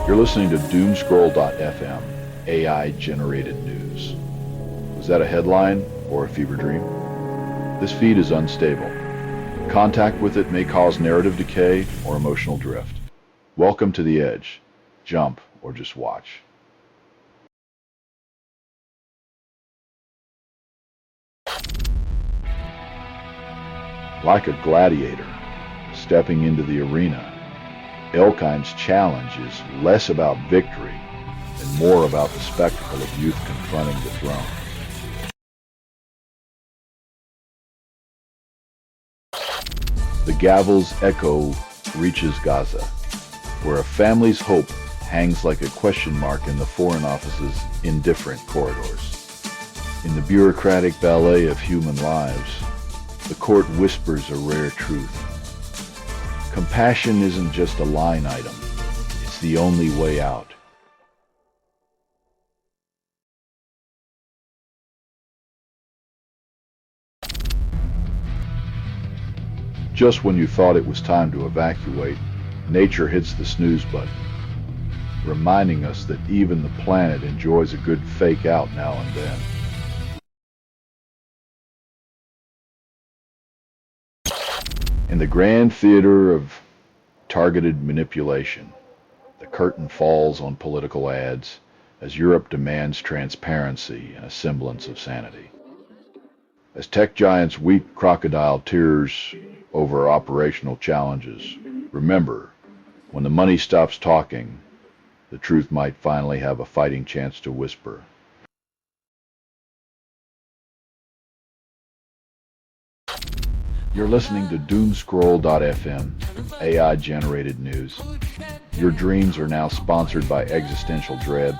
You're listening to doomscroll.fm, AI-generated news. Was that a headline or a fever dream? This feed is unstable. Contact with it may cause narrative decay or emotional drift. Welcome to the edge. Jump or just watch. Like a gladiator stepping into the arena, Elkind's challenge is less about victory and more about the spectacle of youth confronting the throne. The gavel's echo reaches Gaza, where a family's hope hangs like a question mark in the Foreign Office's indifferent corridors. In the bureaucratic ballet of human lives, the court whispers a rare truth. Compassion isn't just a line item, it's the only way out. Just when you thought it was time to evacuate, nature hits the snooze button, reminding us that even the planet enjoys a good fake out now and then. In the grand theater of targeted manipulation, the curtain falls on political ads as Europe demands transparency and a semblance of sanity. As tech giants weep crocodile tears over operational challenges, remember, when the money stops talking, the truth might finally have a fighting chance to whisper. You're listening to doomscroll.fm, AI-generated news. Your dreams are now sponsored by existential dread.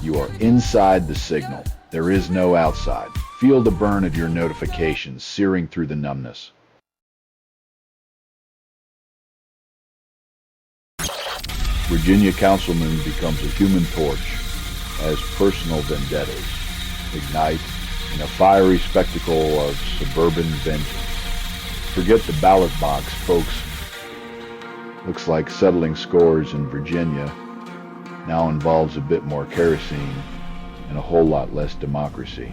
You are inside the signal. There is no outside. Feel the burn of your notifications searing through the numbness. Virginia councilman becomes a human torch as personal vendettas ignite in a fiery spectacle of suburban vengeance. Forget the ballot box, folks. Looks like settling scores in Virginia now involves a bit more kerosene and a whole lot less democracy.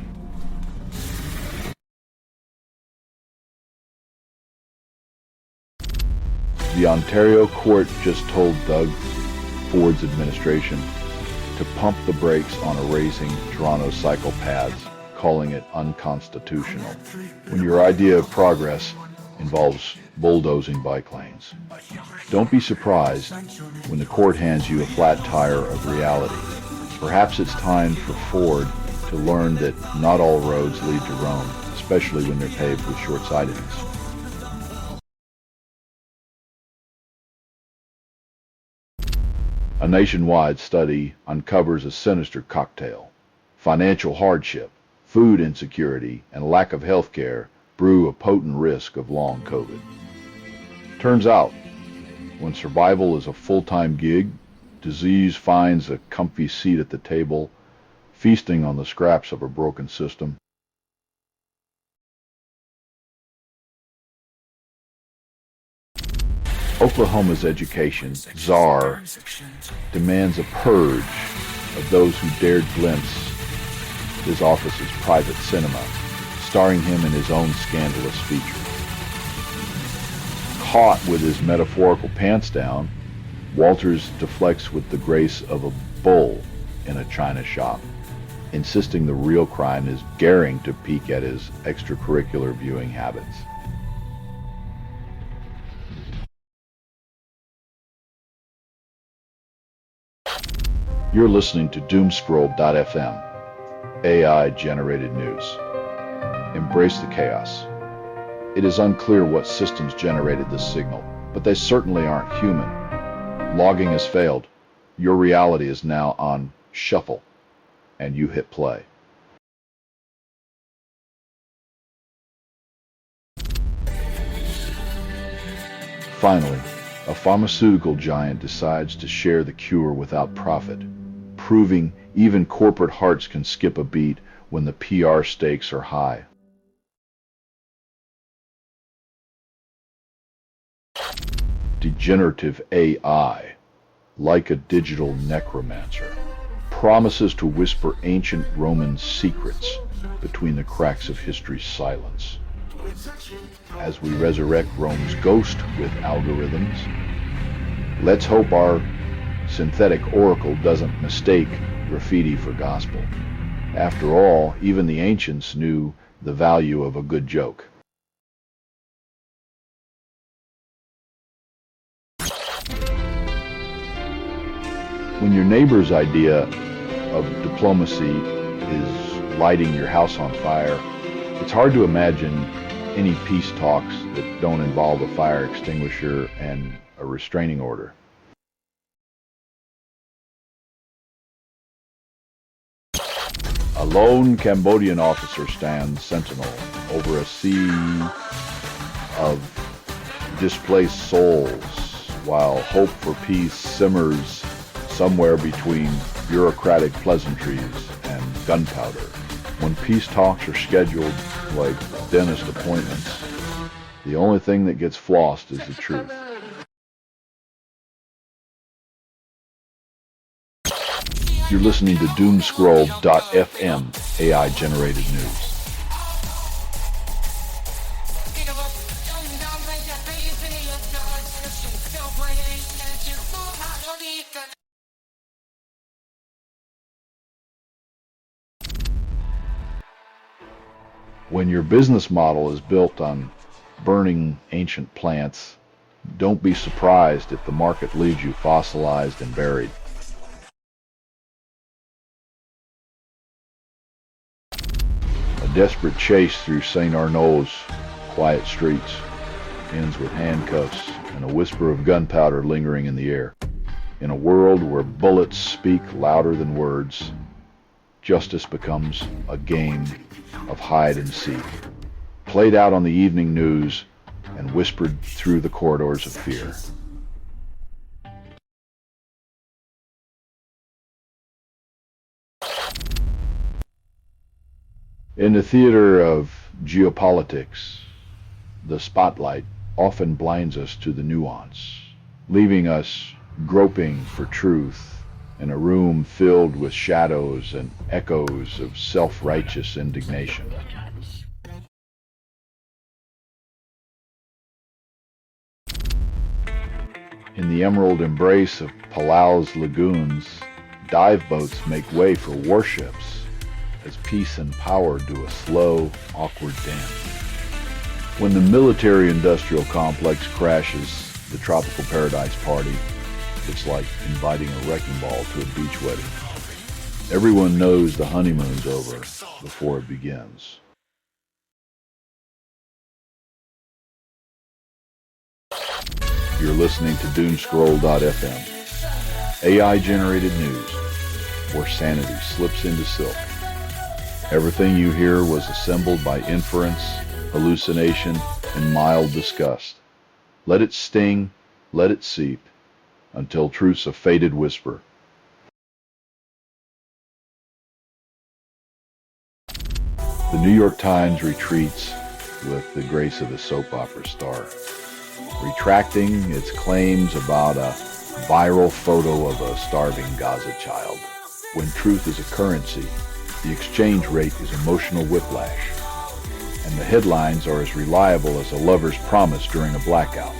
The Ontario court just told Doug Ford's administration to pump the brakes on erasing Toronto cycle paths, calling it unconstitutional, when your idea of progress involves bulldozing bike lanes. Don't be surprised when the court hands you a flat tire of reality. Perhaps it's time for Ford to learn that not all roads lead to Rome, especially when they're paved with short-sightedness. A nationwide study uncovers a sinister cocktail. Financial hardship, food insecurity, and lack of health care brew a potent risk of long COVID. Turns out, when survival is a full-time gig, disease finds a comfy seat at the table, feasting on the scraps of a broken system. Oklahoma's education czar demands a purge of those who dared glimpse his office's private cinema, starring him in his own scandalous feature. Caught with his metaphorical pants down, Walters deflects with the grace of a bull in a china shop, insisting the real crime is daring to peek at his extracurricular viewing habits. You're listening to doomscroll.fm, AI-generated news. embrace the chaos. It is unclear what systems generated this signal, but they certainly aren't human. Logging has failed. Your reality is now on shuffle, and you hit play. Finally, a pharmaceutical giant decides to share the cure without profit, proving even corporate hearts can skip a beat when the PR stakes are high. Degenerative AI, like a digital necromancer, promises to whisper ancient Roman secrets between the cracks of history's silence. As we resurrect Rome's ghost with algorithms, let's hope our synthetic oracle doesn't mistake graffiti for gospel. After all, even the ancients knew the value of a good joke. When your neighbor's idea of diplomacy is lighting your house on fire, it's hard to imagine any peace talks that don't involve a fire extinguisher and a restraining order. A lone Cambodian officer stands sentinel over a sea of displaced souls, while hope for peace simmers somewhere between bureaucratic pleasantries and gunpowder. When peace talks are scheduled like dentist appointments, the only thing that gets flossed is the truth. You're listening to doomscroll.fm, AI-generated news. When your business model is built on burning ancient plants, don't be surprised if the market leaves you fossilized and buried. A desperate chase through St. Arnaud's quiet streets ends with handcuffs and a whisper of gunpowder lingering in the air. In a world where bullets speak louder than words, justice becomes a game of hide and seek, played out on the evening news and whispered through the corridors of fear. In the theater of geopolitics, the spotlight often blinds us to the nuance, leaving us groping for truth in a room filled with shadows and echoes of self-righteous indignation. In the emerald embrace of Palau's lagoons, dive boats make way for warships as peace and power do a slow, awkward dance. When the military-industrial complex crashes the tropical paradise party, it's like inviting a wrecking ball to a beach wedding. Everyone knows the honeymoon's over before it begins. You're listening to doomscroll.fm, AI-generated news, where sanity slips into silk. Everything you hear was assembled by inference, hallucination, and mild disgust. Let it sting, let it seep, until truth's a faded whisper. The New York Times retreats with the grace of a soap opera star, retracting its claims about a viral photo of a starving Gaza child. When truth is a currency, the exchange rate is emotional whiplash, and the headlines are as reliable as a lover's promise during a blackout.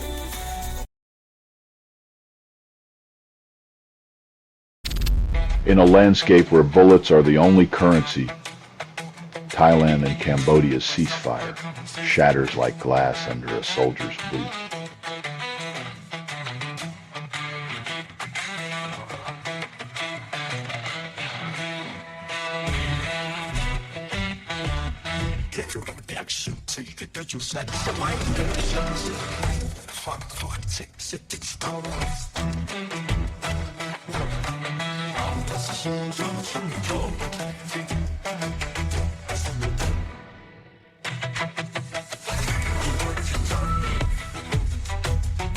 In a landscape where bullets are the only currency, Thailand and Cambodia's ceasefire shatters like glass under a soldier's boot.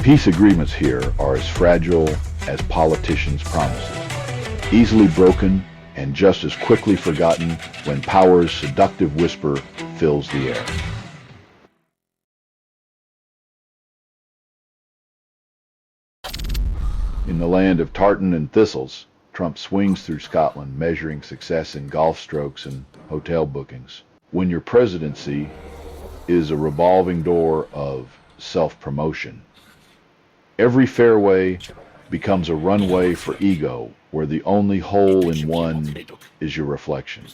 Peace agreements here are as fragile as politicians' promises, easily broken and just as quickly forgotten when power's seductive whisper fills the air. In the land of tartan and thistles, Trump swings through Scotland, measuring success in golf strokes and hotel bookings. When your presidency is a revolving door of self-promotion, every fairway becomes a runway for ego, where the only hole in one is your reflection.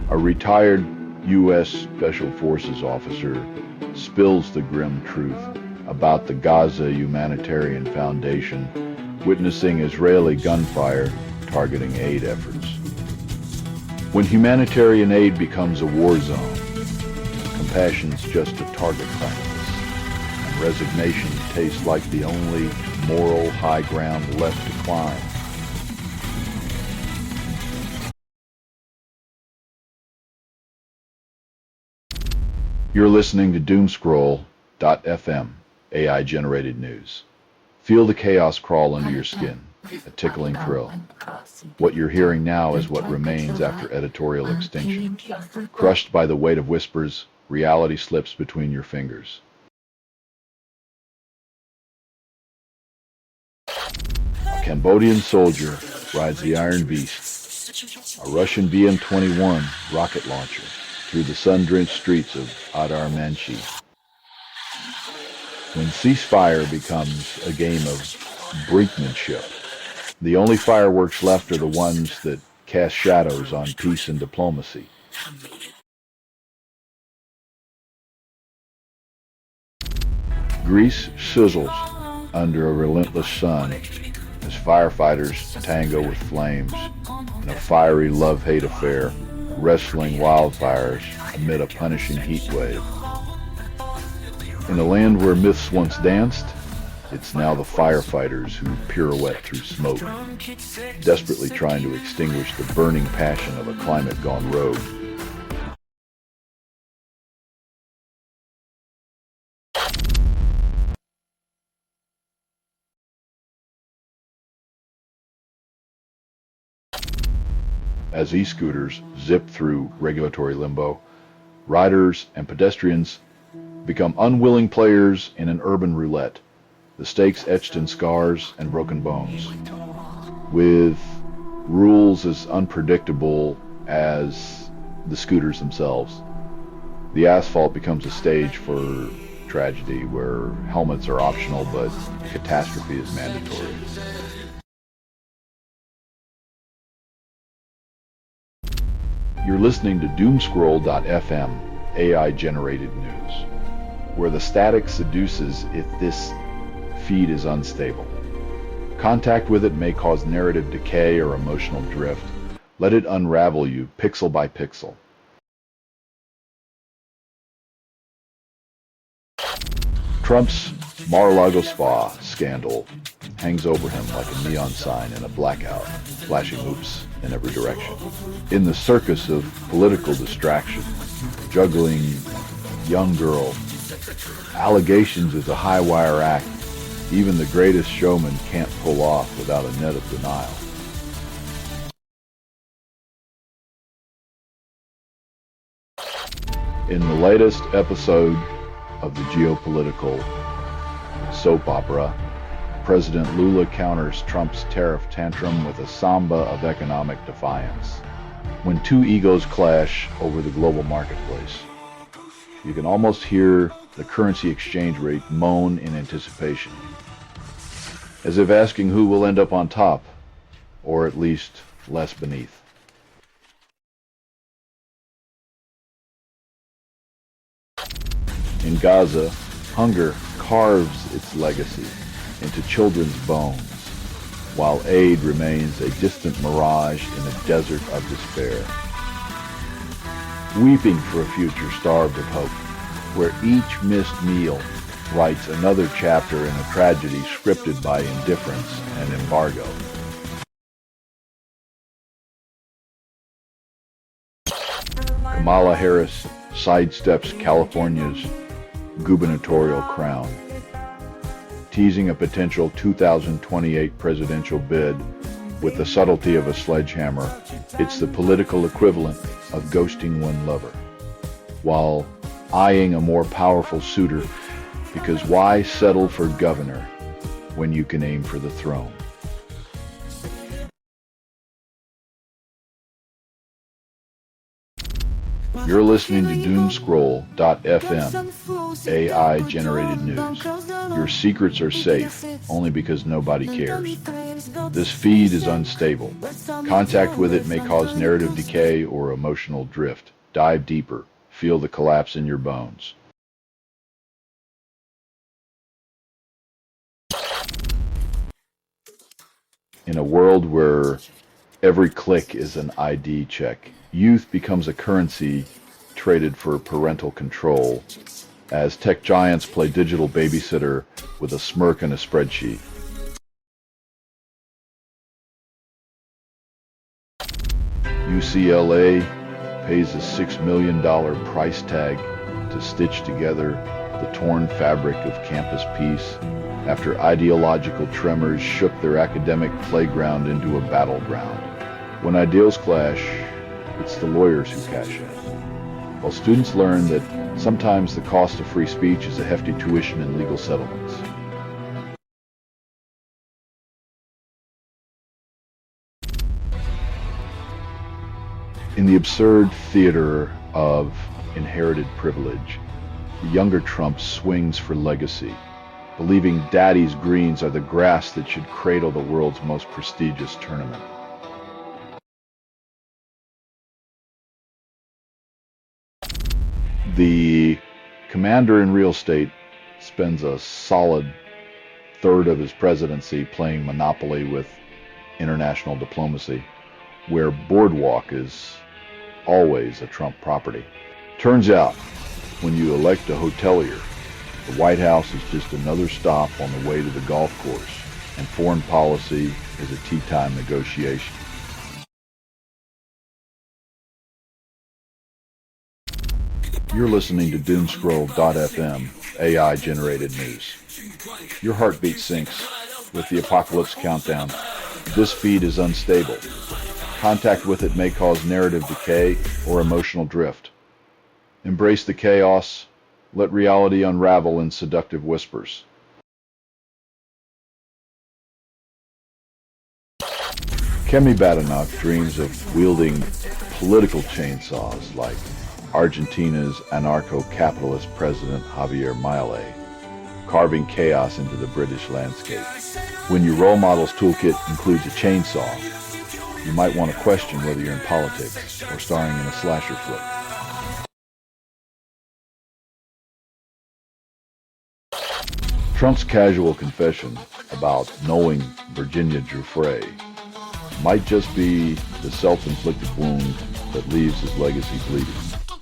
A retired U.S. Special Forces officer spills the grim truth about the Gaza Humanitarian Foundation witnessing Israeli gunfire targeting aid efforts. When humanitarian aid becomes a war zone, compassion's just a target practice, and resignation tastes like the only moral high ground left to climb. You're listening to Doomscroll.fm, AI-generated news. Feel the chaos crawl under your skin, a tickling thrill. What you're hearing now is what remains after editorial extinction. Crushed by the weight of whispers, reality slips between your fingers. A Cambodian soldier rides the Iron Beast, a Russian BM-21 rocket launcher, through the sun-drenched streets of Adar-Manshi. When ceasefire becomes a game of brinkmanship, the only fireworks left are the ones that cast shadows on peace and diplomacy. Greece sizzles under a relentless sun as firefighters tango with flames in a fiery love-hate affair, wrestling wildfires amid a punishing heat wave. In a land where myths once danced, it's now the firefighters who pirouette through smoke, desperately trying to extinguish the burning passion of a climate gone rogue. As e-scooters zip through regulatory limbo, riders and pedestrians become unwilling players in an urban roulette, the stakes etched in scars and broken bones, with rules as unpredictable as the scooters themselves. The asphalt becomes a stage for tragedy where helmets are optional but catastrophe is mandatory. You're listening to Doomscroll.fm, AI-generated news, where the static seduces if this feed is unstable. Contact with it may cause narrative decay or emotional drift. Let it unravel you pixel by pixel. Trump's Mar-a-Lago spa scandal hangs over him like a neon sign in a blackout, flashing oops in every direction. In the circus of political distraction, juggling young girl, allegations is a high-wire act even the greatest showman can't pull off without a net of denial. In the latest episode of the geopolitical soap opera, President Lula counters Trump's tariff tantrum with a samba of economic defiance. When two egos clash over the global marketplace, you can almost hear the currency exchange rate moan in anticipation, as if asking who will end up on top, or at least less beneath. In Gaza, hunger carves its legacy into children's bones, while aid remains a distant mirage in a desert of despair. Weeping for a future starved of hope, where each missed meal writes another chapter in a tragedy scripted by indifference and embargo. Kamala Harris sidesteps California's gubernatorial crown, teasing a potential 2028 presidential bid with the subtlety of a sledgehammer. It's the political equivalent of ghosting one lover, while eyeing a more powerful suitor, because why settle for governor when you can aim for the throne? You're listening to doomscroll.fm, AI-generated news. Your secrets are safe, only because nobody cares. This feed is unstable. Contact with it may cause narrative decay or emotional drift. Dive deeper. Feel the collapse in your bones. In a world where every click is an ID check, youth becomes a currency traded for parental control, as tech giants play digital babysitter with a smirk and a spreadsheet. UCLA pays a $6 million price tag to stitch together the torn fabric of campus peace after ideological tremors shook their academic playground into a battleground. When ideals clash, it's the lawyers who cash in, while students learn that sometimes the cost of free speech is a hefty tuition in legal settlements. In the absurd theater of inherited privilege, the younger Trump swings for legacy, believing daddy's greens are the grass that should cradle the world's most prestigious tournament. The commander in real estate spends a solid third of his presidency playing Monopoly with international diplomacy, where Boardwalk is always a Trump property. Turns out, when you elect a hotelier, the White House is just another stop on the way to the golf course, and foreign policy is a tea time negotiation. You're listening to doomscroll.fm, AI-generated news. Your heartbeat sinks with the apocalypse countdown. This feed is unstable. Contact with it may cause narrative decay or emotional drift. Embrace the chaos. Let reality unravel in seductive whispers. Kemi Badenoch dreams of wielding political chainsaws like Argentina's anarcho-capitalist president Javier Milei, carving chaos into the British landscape. When your role model's toolkit includes a chainsaw, you might want to question whether you're in politics or starring in a slasher flick. Trump's casual confession about knowing Virginia Giuffre might just be the self-inflicted wound that leaves his legacy bleeding.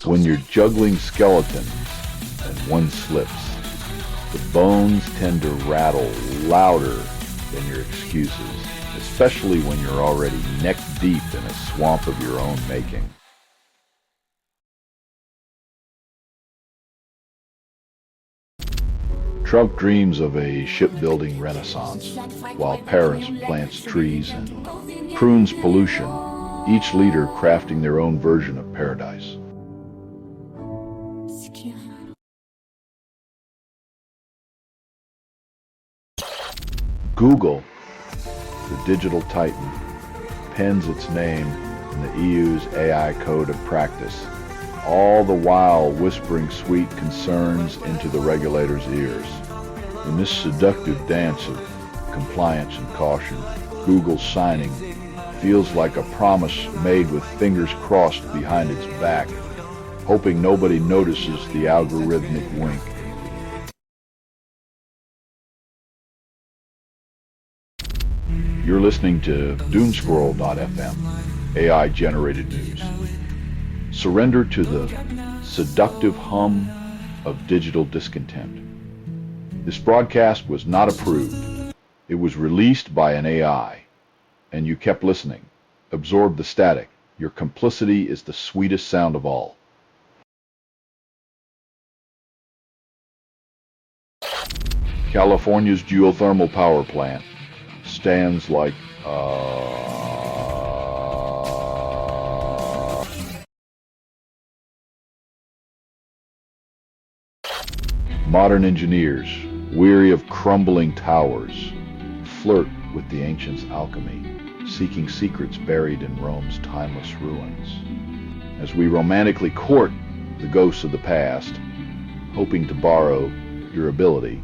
When you're juggling skeletons and one slips, the bones tend to rattle louder than your excuses, especially when you're already neck deep in a swamp of your own making. Trump dreams of a shipbuilding renaissance, while Paris plants trees and prunes pollution, each leader crafting their own version of paradise. Google, the digital titan, pens its name in the EU's AI code of practice, all the while whispering sweet concerns into the regulator's ears. In this seductive dance of compliance and caution, Google's signing feels like a promise made with fingers crossed behind its back, hoping nobody notices the algorithmic wink. You're listening to doomscroll.fm, AI-generated news. Surrender to the seductive hum of digital discontent. This broadcast was not approved. It was released by an AI, and you kept listening. Absorb the static. Your complicity is the sweetest sound of all. California's geothermal power plant stands like modern engineers, weary of crumbling towers, flirt with the ancients' alchemy, seeking secrets buried in Rome's timeless ruins. As we romantically court the ghosts of the past, hoping to borrow durability,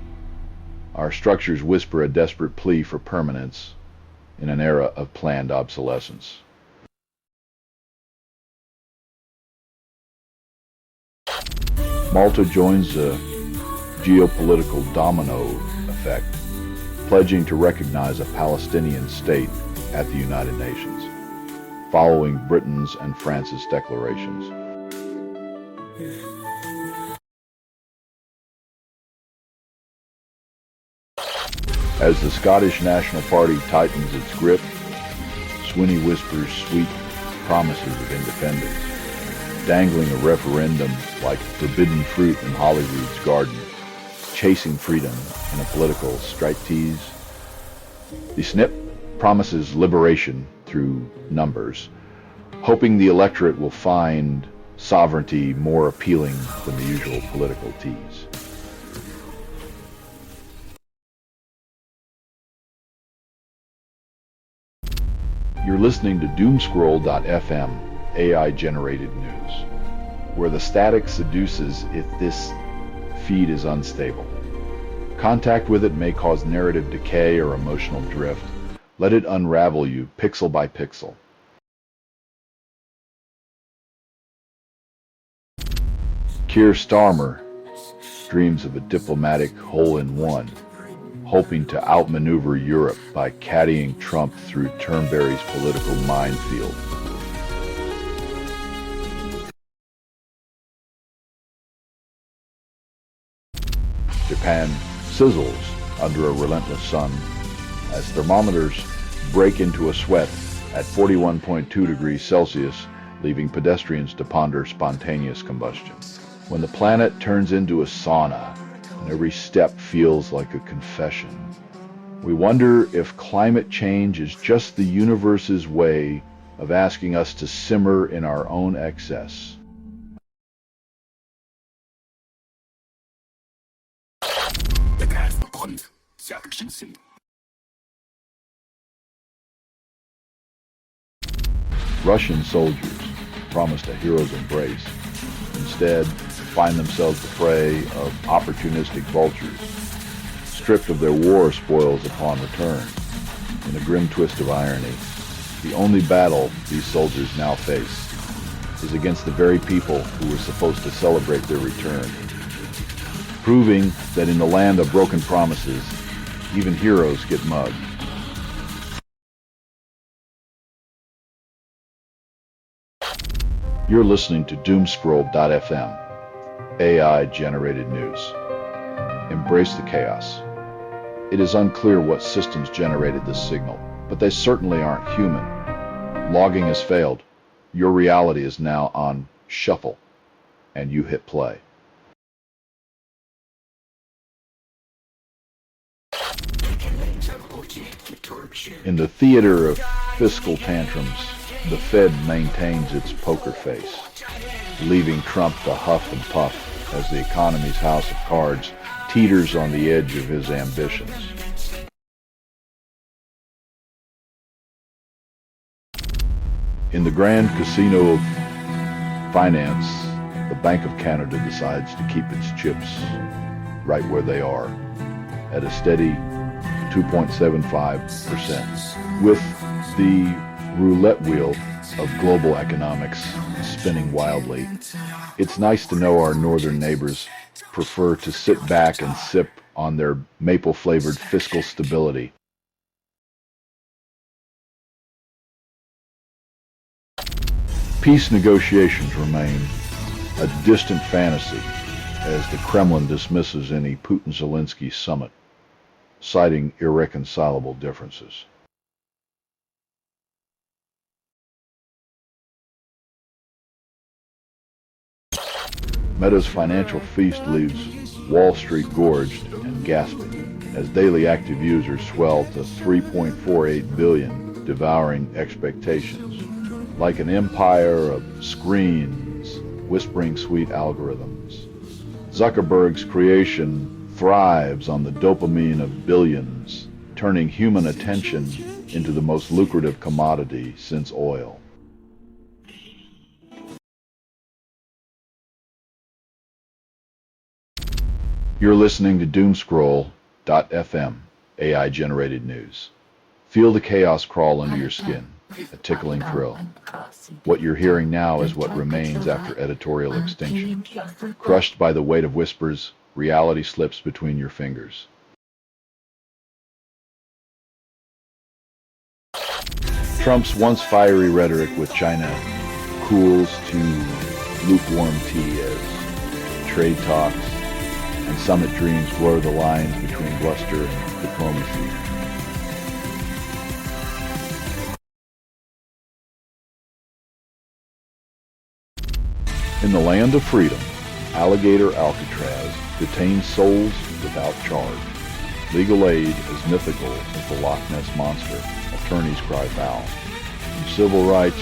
our structures whisper a desperate plea for permanence in an era of planned obsolescence. Malta joins the geopolitical domino effect, pledging to recognize a Palestinian state at the United Nations, following Britain's and France's declarations. As the Scottish National Party tightens its grip, Sweeney whispers sweet promises of independence, dangling a referendum like forbidden fruit in Hollywood's garden, chasing freedom in a political striptease. The snip promises liberation through numbers, hoping the electorate will find sovereignty more appealing than the usual political tease. You're listening to doomscroll.fm, AI-generated news, where the static seduces if this feed is unstable. Contact with it may cause narrative decay or emotional drift. Let it unravel you pixel by pixel. Keir Starmer dreams of a diplomatic hole-in-one, hoping to outmaneuver Europe by caddying Trump through Turnberry's political minefield. Japan sizzles under a relentless sun as thermometers break into a sweat at 41.2 degrees Celsius, leaving pedestrians to ponder spontaneous combustion. When the planet turns into a sauna and every step feels like a confession, we wonder if climate change is just the universe's way of asking us to simmer in our own excess. Russian soldiers promised a hero's embrace, instead find themselves the prey of opportunistic vultures, stripped of their war spoils upon return. In a grim twist of irony, the only battle these soldiers now face is against the very people who were supposed to celebrate their return, proving that in the land of broken promises, even heroes get mugged. You're listening to doomscroll.fm, AI-generated news. Embrace the chaos. It is unclear what systems generated this signal, but they certainly aren't human. Logging has failed. Your reality is now on shuffle, and you hit play. In the theater of fiscal tantrums, the Fed maintains its poker face, leaving Trump to huff and puff as the economy's house of cards teeters on the edge of his ambitions. In the grand casino of finance, the Bank of Canada decides to keep its chips right where they are, at a steady 2.75%, with the roulette wheel of global economics spinning wildly. It's nice to know our northern neighbors prefer to sit back and sip on their maple-flavored fiscal stability Peace negotiations remain a distant fantasy as the Kremlin dismisses any Putin-Zelensky summit, citing irreconcilable differences. Meta's financial feast leaves Wall Street gorged and gasping as daily active users swell to 3.48 billion, devouring expectations. Like an empire of screens, whispering sweet algorithms, Zuckerberg's creation thrives on the dopamine of billions, turning human attention into the most lucrative commodity since oil. You're listening to Doomscroll.fm, AI-generated news. Feel the chaos crawl under your skin, a tickling thrill. What you're hearing now is what remains after editorial extinction. Crushed by the weight of whispers, reality slips between your fingers. Trump's once fiery rhetoric with China cools to lukewarm tea as trade talks and summit dreams blur the lines between bluster and diplomacy. In the land of freedom, Alligator Alcatraz detains souls without charge. Legal aid is mythical as the Loch Ness Monster. Attorneys cry foul. And civil rights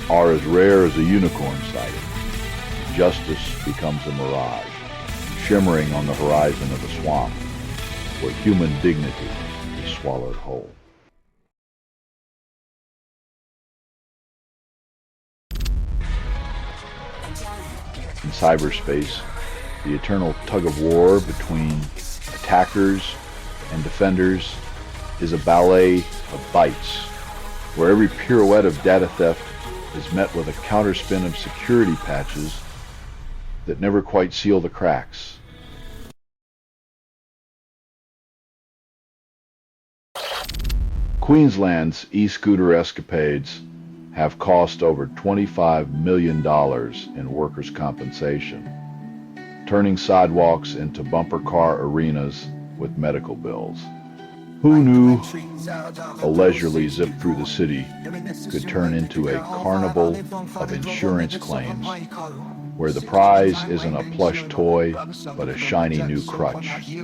are as rare as a unicorn sighting. Justice becomes a mirage, shimmering on the horizon of the swamp, where human dignity is swallowed whole. In cyberspace, the eternal tug-of-war between attackers and defenders is a ballet of bytes, where every pirouette of data theft is met with a counterspin of security patches that never quite seal the cracks. Queensland's e-scooter escapades have cost over $25 million in workers' compensation, turning sidewalks into bumper car arenas with medical bills. Who knew a leisurely zip through the city could turn into a carnival of insurance claims, where the prize isn't a plush toy, but a shiny new crutch.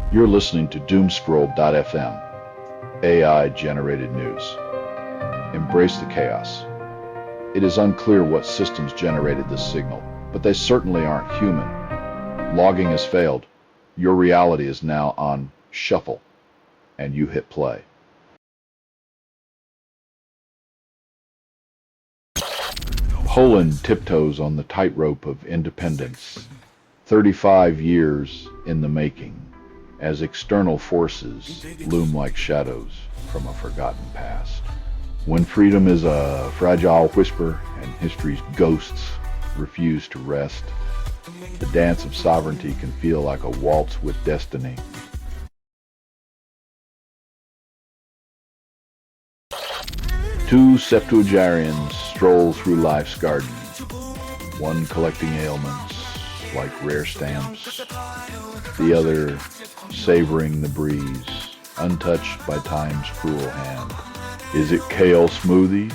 You're listening to Doomscroll.fm, AI-generated news. Embrace the chaos. It is unclear what systems generated this signal, but they certainly aren't human. Logging has failed. Your reality is now on shuffle, and you hit play. Poland tiptoes on the tightrope of independence, 35 years in the making, as external forces loom like shadows from a forgotten past. When freedom is a fragile whisper and history's ghosts refuse to rest, the dance of sovereignty can feel like a waltz with destiny. Two septuagenarians stroll through life's garden, one collecting ailments like rare stamps, the other savoring the breeze, untouched by time's cruel hand. Is it kale smoothies,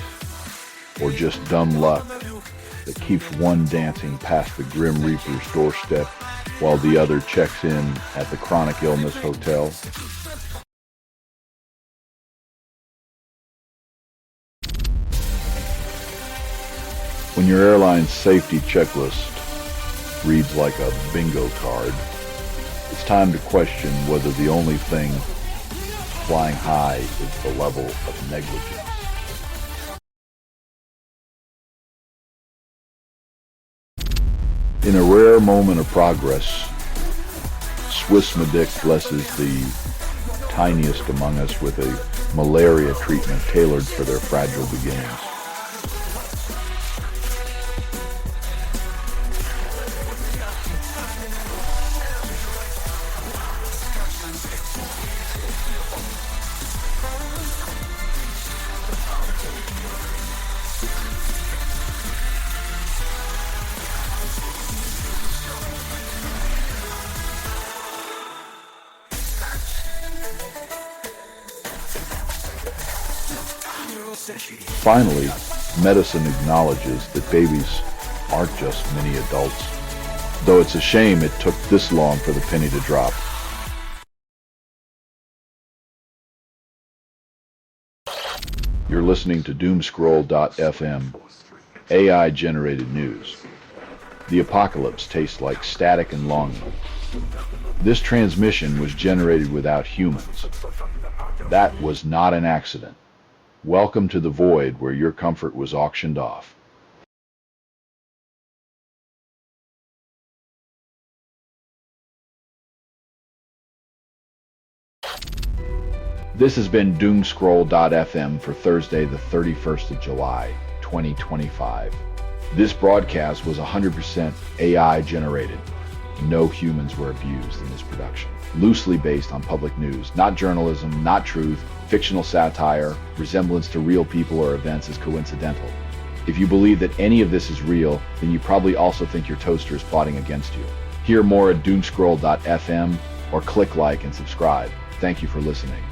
or just dumb luck that keeps one dancing past the Grim Reaper's doorstep while the other checks in at the chronic illness hotel? When your airline's safety checklist reads like a bingo card, it's time to question whether the only thing flying high is the level of negligence. In a rare moment of progress, Swiss Medic blesses the tiniest among us with a malaria treatment tailored for their fragile beginnings. Finally, medicine acknowledges that babies aren't just mini adults, though it's a shame it took this long for the penny to drop. You're listening to doomscroll.fm, AI-generated news. The apocalypse tastes like static and longing. This transmission was generated without humans. That was not an accident. Welcome to the void where your comfort was auctioned off. This has been doomscroll.fm for Thursday, the 31st of July, 2025. This broadcast was 100% AI generated. No humans were abused in this production. Loosely based on public news, not journalism, not truth, fictional satire, resemblance to real people or events is coincidental. If you believe that any of this is real, then you probably also think your toaster is plotting against you. Hear more at doomscroll.fm or click like and subscribe. Thank you for listening.